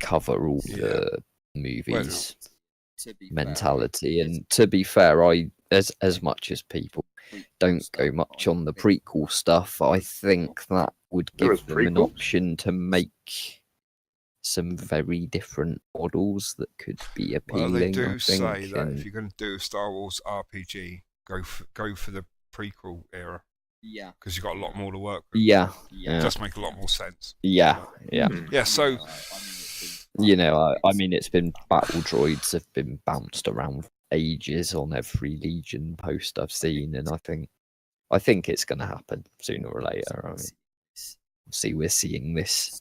cover all the movies to be fair, mentality. And to be fair, I as much as people don't go much on the prequel stuff, I think that would There was give them an prequels? option to make some very different models that could be Well, appealing. they I do think, say that and- if you're going to do a Star Wars RPG, go for the prequel era Yeah. because you've got a lot more to work with. yeah, It yeah, does make a lot more sense. yeah. Yeah, so I mean, it's been battle droids have been bounced around ages on every Legion post I've seen, and I think it's going to happen sooner or later. I mean, we're seeing this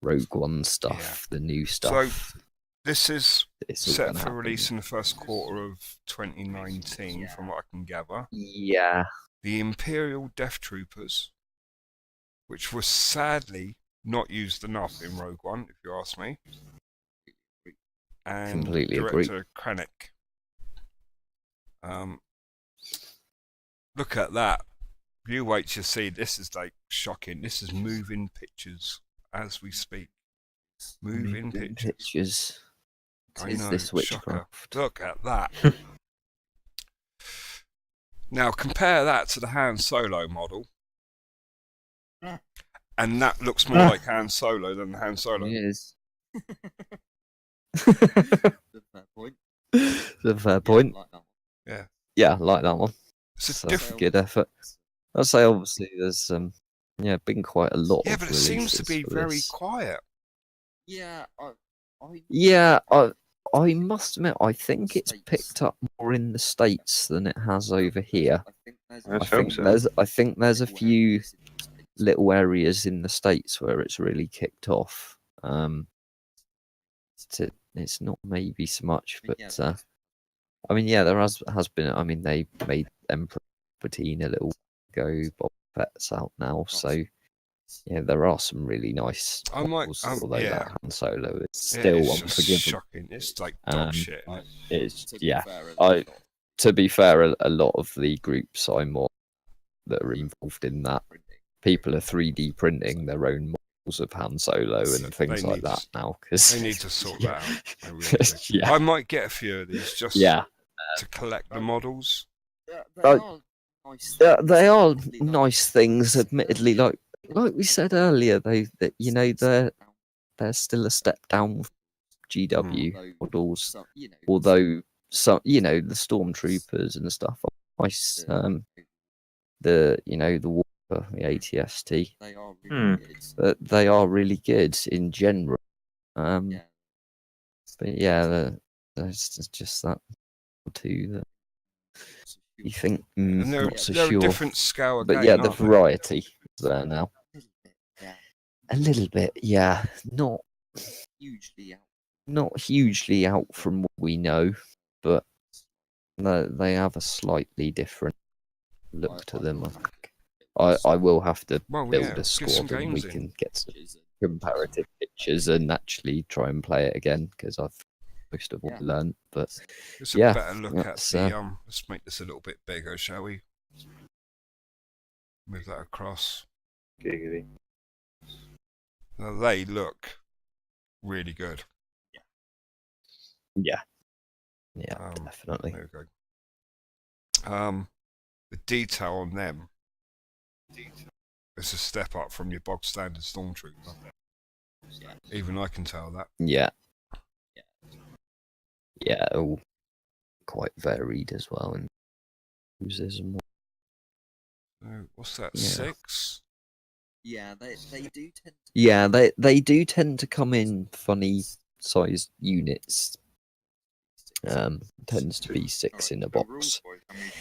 Rogue One stuff, the new stuff. So this is It's all set gonna for happen. release in the first quarter of 2019, from what I can gather. Yeah, The Imperial Death Troopers, which was sadly not used enough in Rogue One, if you ask me. And Completely agree. Director Krennic. Look at that. You wait to see. This is like shocking. This is moving pictures as we speak. Moving pictures. I Is know, this shocker. witchcraft? Look at that. Now compare that to the Han Solo model. And that looks more like Han Solo than Han Solo. It is. The fair point. The fair point. Like that one. Yeah, I like that one. It's a So, different. good effort. I'd say obviously there's been quite a lot. Yeah, of but it seems to releases be for very this. quiet. Yeah, Yeah, I must admit, I think it's picked up more in the States than it has over here. I think there's Let's hope so. I think there's a few little areas in the States where it's really kicked off. it's not maybe so much, but I mean, yeah, there has been. I mean, they made Emperor Palpatine a little go. Boba Fett's out now, so yeah, there are some really nice I might, models, although yeah. that Han Solo is It still is just unforgivable. shocking. It's like dog shit. Isn't it? It's To be yeah. fair, To be fair, a lot of the groups I'm on that are involved in that, people are 3D printing their own models of Han Solo So and things they like need that to- now. Because They need to sort that out. They really do. yeah, I might get a few of these just yeah. to collect the models. They are nice things, admittedly. Like we said earlier, that you know they're still a step down from GW models, although some the stormtroopers and stuff are nice. The Walker, the ATST, They are Hmm. really good. but they are really good in general. Yeah. But yeah, there's just that or two that you think And they're, not so they're sure. a different scale But again, yeah, the aren't they? variety is there now. Yeah. A little bit, yeah. Not Hugely out. not hugely out from what we know, but they have a slightly different look to them. I think. I will have to Well, build yeah, a get some squad and we games in. can get some comparative pictures and actually try and play it again because I've most of what I learned. But Just a yeah, better look at that's, the let's make this a little bit bigger, shall we? Move that across. Giggity. Now, they look really good. yeah, Um, definitely. There we go. The detail on them is a step up from your bog standard stormtrooper. Even I can tell that. Yeah, all quite varied as well and uses and what. So, what's that? Yeah. 6? Yeah, they do tend to. Yeah, they do tend to come in funny sized units. Tends to be 6 in a box.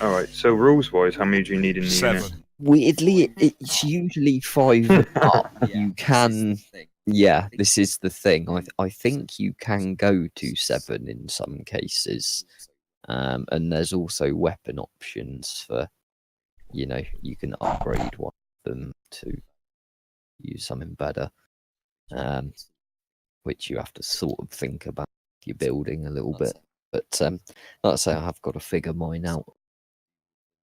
All right. So rules-wise, how many do you need in the unit? 7. Weirdly, it's usually 5 and up. You can, yeah, this is the thing. I think you can go to 7 in some cases, and there's also weapon options for, you can upgrade one of them to use something better, which you have to sort of think about if you're building a little bit. But like I say, I have got to figure mine out,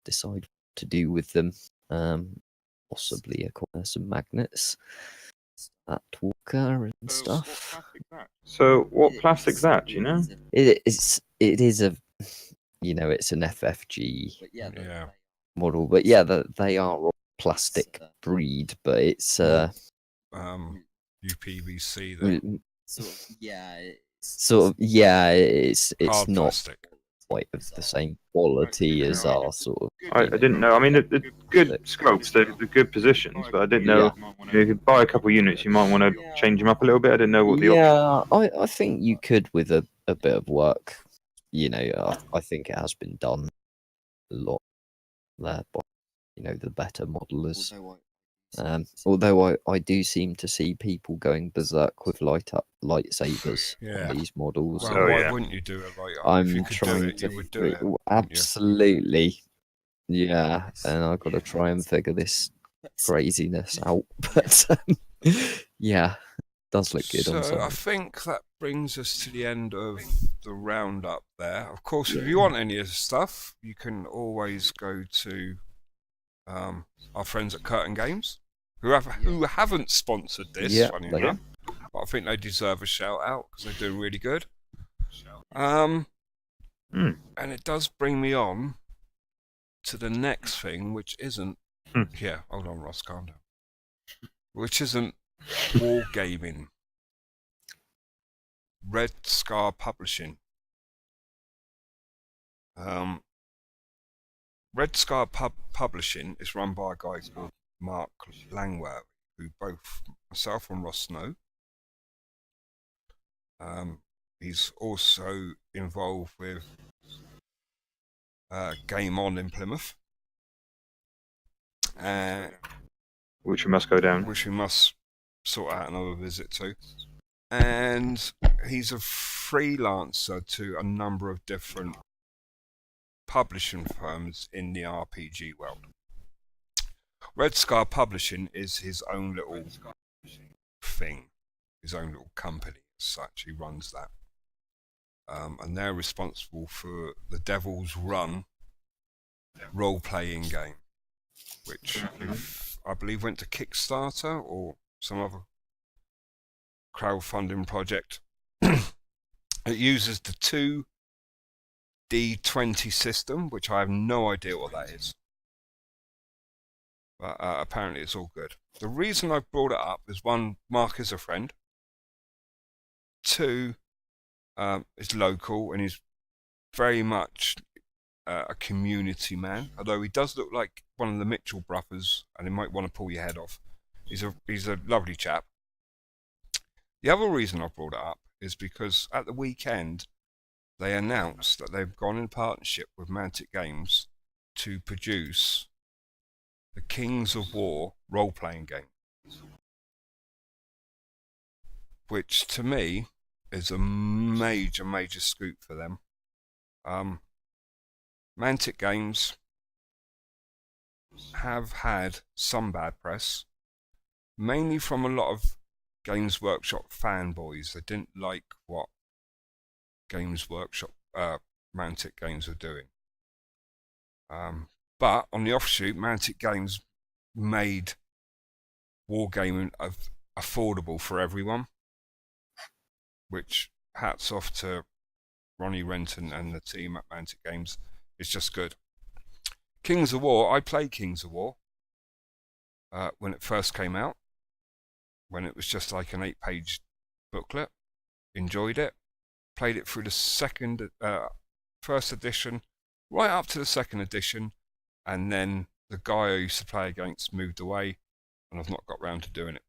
decide what to do with them. Possibly acquire some magnets at Walker and stuff. So what plastic's that? Do you know? It is a, it's an FFG Yeah. model, but yeah, they are all plastic breed, but it's UPVC then. Sort of, it's Hard not plastic. quite of the same quality as our sort of. I didn't know. I mean, the good scopes, the good positions, but I didn't know. If you could buy a couple units, you might want to change them up a little bit. I didn't know what the I think you could with a bit of work. I think it has been done a lot there by the better modelers. Although I do seem to see people going berserk with lightsabers Yeah. on these models. Well, Oh, why yeah. wouldn't you do it like I'm if you could do trying it, to you would do it. wouldn't you? absolutely, yeah, and I've got to try and figure this craziness out. But yeah, does look good on So I some. think that brings us to the end of the roundup there. Of course, if you want any of the stuff, you can always go to our friends at Curtain Games, who haven't sponsored this, Yeah, funny they enough, but I think they deserve a shout out because they're doing really good. And it does bring me on to the next thing, which isn't. Yeah, hold on, Ross, calm down. Which isn't wargaming. Red Scar Publishing. Red Scar Publishing is run by a guy called Mark Langwell, who both myself and Ross know. He's also involved with Game On in Plymouth, which we must go down. which we must sort out another visit to. and he's a freelancer to a number of different publishing firms in the RPG world. Red Scar Publishing is his own little thing, his own little company as such. He runs that. And they're responsible for the Devil's Run role-playing game, which I believe went to Kickstarter or some other crowdfunding project. It uses the 2D20 system, which I have no idea what that is. But apparently it's all good. The reason I brought it up is, one, Mark is a friend. Two, it's local and he's very much a community man. Although he does look like one of the Mitchell brothers, and he might want to pull your head off. He's a lovely chap. The other reason I brought it up is because at the weekend they announced that they've gone in partnership with Mantic Games to produce the Kings of War role-playing game, which to me is a major scoop for them. Mantic Games have had some bad press, mainly from a lot of Games Workshop fanboys. They didn't like what Games Workshop, Mantic Games were doing. But on the offshoot, Mantic Games made wargaming affordable for everyone, which hats off to Ronnie Renton and the team at Mantic Games. It's just good. Kings of War, I played Kings of War when it first came out, when it was just like an 8-page booklet. Enjoyed it. Played it through the first edition, right up to the second edition, and then the guy I used to play against moved away, and I've not got round to doing it.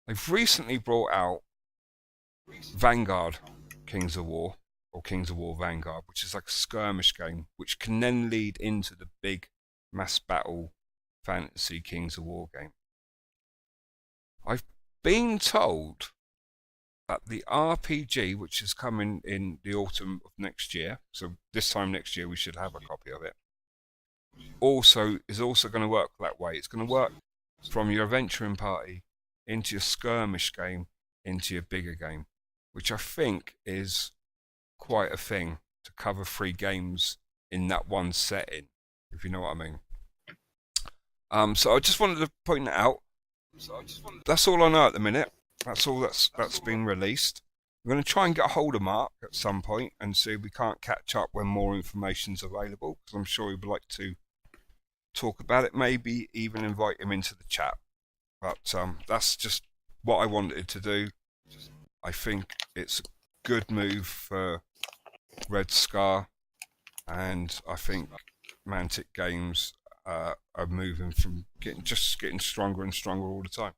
They've recently brought out Vanguard Kings of War, or Kings of War Vanguard, which is like a skirmish game, which can then lead into the big mass battle fantasy Kings of War game. I've been told that the RPG, which is coming in the autumn of next year, so this time next year we should have a copy of it, is also going to work that way. It's going to work from your adventuring party into your skirmish game into your bigger game, which I think is quite a thing to cover 3 games in that one setting, if you know what I mean. So I just wanted to point that out. That's all I know at the minute. That's all that's been released. We're going to try and get a hold of Mark at some point and see if we can't catch up when more information's available, because I'm sure he would like to talk about it, maybe even invite him into the chat. But that's just what I wanted to do. I think it's a good move for Red Scar, and I think Mantic Games are moving from getting stronger and stronger all the time.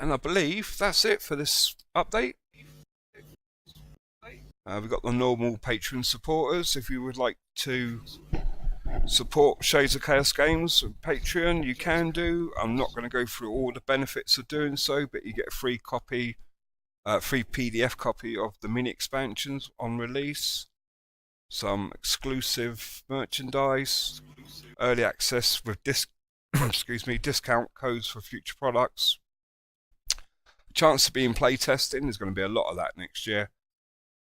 And I believe that's it for this update. We've got the normal Patreon supporters. If you would like to support Shades of Chaos Games on Patreon, you can do. I'm not going to go through all the benefits of doing so, but you get a free PDF copy of the mini expansions on release, some exclusive merchandise, early access with discount codes for future products, chance to be in playtesting. There's going to be a lot of that next year,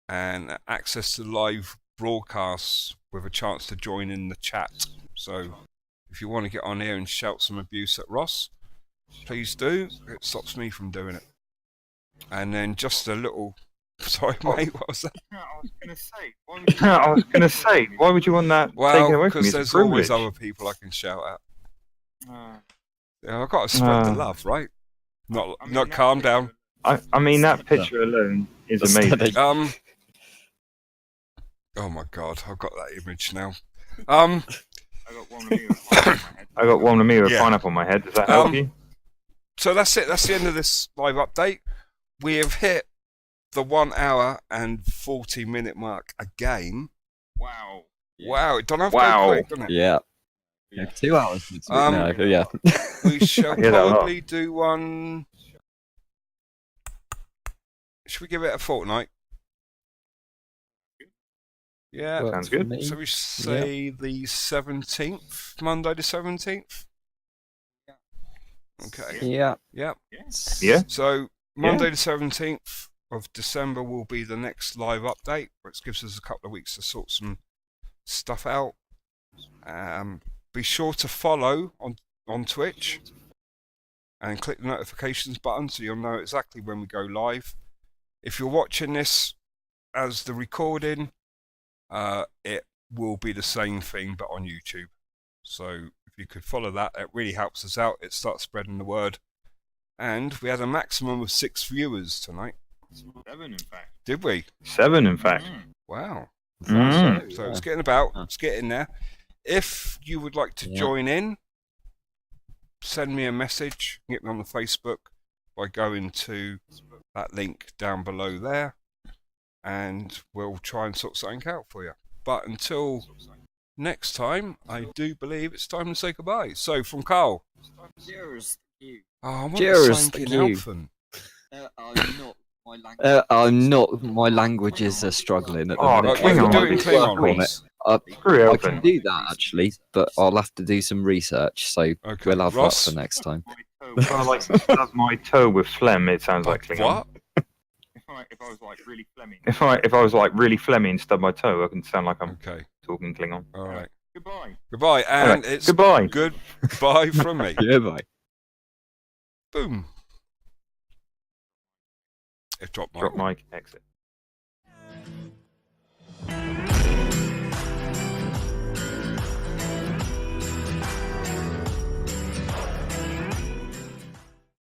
and access to live broadcasts with a chance to join in the chat. So if you want to get on here and shout some abuse at Ross, please do. It stops me from doing it. And then just a little... Sorry, mate, what was that? I was going to say, why would you want that taken Well, away from you? because there's always other people I can shout at. Yeah, I've got to spread the love, right? Not calm down. I mean, that picture alone is amazing. Oh my god, I've got that image now. I got one of me with a Yeah. pineapple on my head. Does that help you? So that's it. That's the end of this live update. We have hit the 1 hour and 40-minute mark again. Wow. Wow, it don't have to Wow. go quick, doesn't it? Yeah. 2 hours. No, yeah. We shall I hear that a lot. probably do one should we give it a fortnight? Yeah. Works sounds for good. me. So we say the 17th, Monday the 17th. Okay. Yeah. Yeah. Yeah. So Monday the 17th of December will be the next live update, which gives us a couple of weeks to sort some stuff out. Be sure to follow on Twitch and click the notifications button so you'll know exactly when we go live. If you're watching this as the recording, it will be the same thing but on YouTube. So if you could follow that, it really helps us out. It starts spreading the word. And we had a maximum of 6 viewers tonight. 7, in fact. Did we? 7, in fact. Wow. Mm. So it's getting about. It's getting there. If you would like to join in, send me a message. Get me on the Facebook by going to that link down below there, and we'll try and sort something out for you. But until next time, I do believe it's time to say goodbye. So from Carl. Cheers. Thank you. Oh, I want Cheers, to sign thank in you. Elfin. I'm not. My language. I'm not. My languages are struggling at the Oh, minute. Klingon Can you do might it in be Klingon, work on it. please? Screw I can Elfin. do that actually, but I'll have to do some research. So Okay. we'll have Ross? that for next time. If I like stub my toe with phlegm, it sounds like Klingon. What? If I was like really phlegmy. If I was like really phlegmy and stub my toe, I can sound like I'm Okay. talking Klingon. All right. Goodbye. Goodbye. And Alright, it's goodbye. goodbye from me. Yeah, bye. Boom. It dropped my. Drop mic, exit.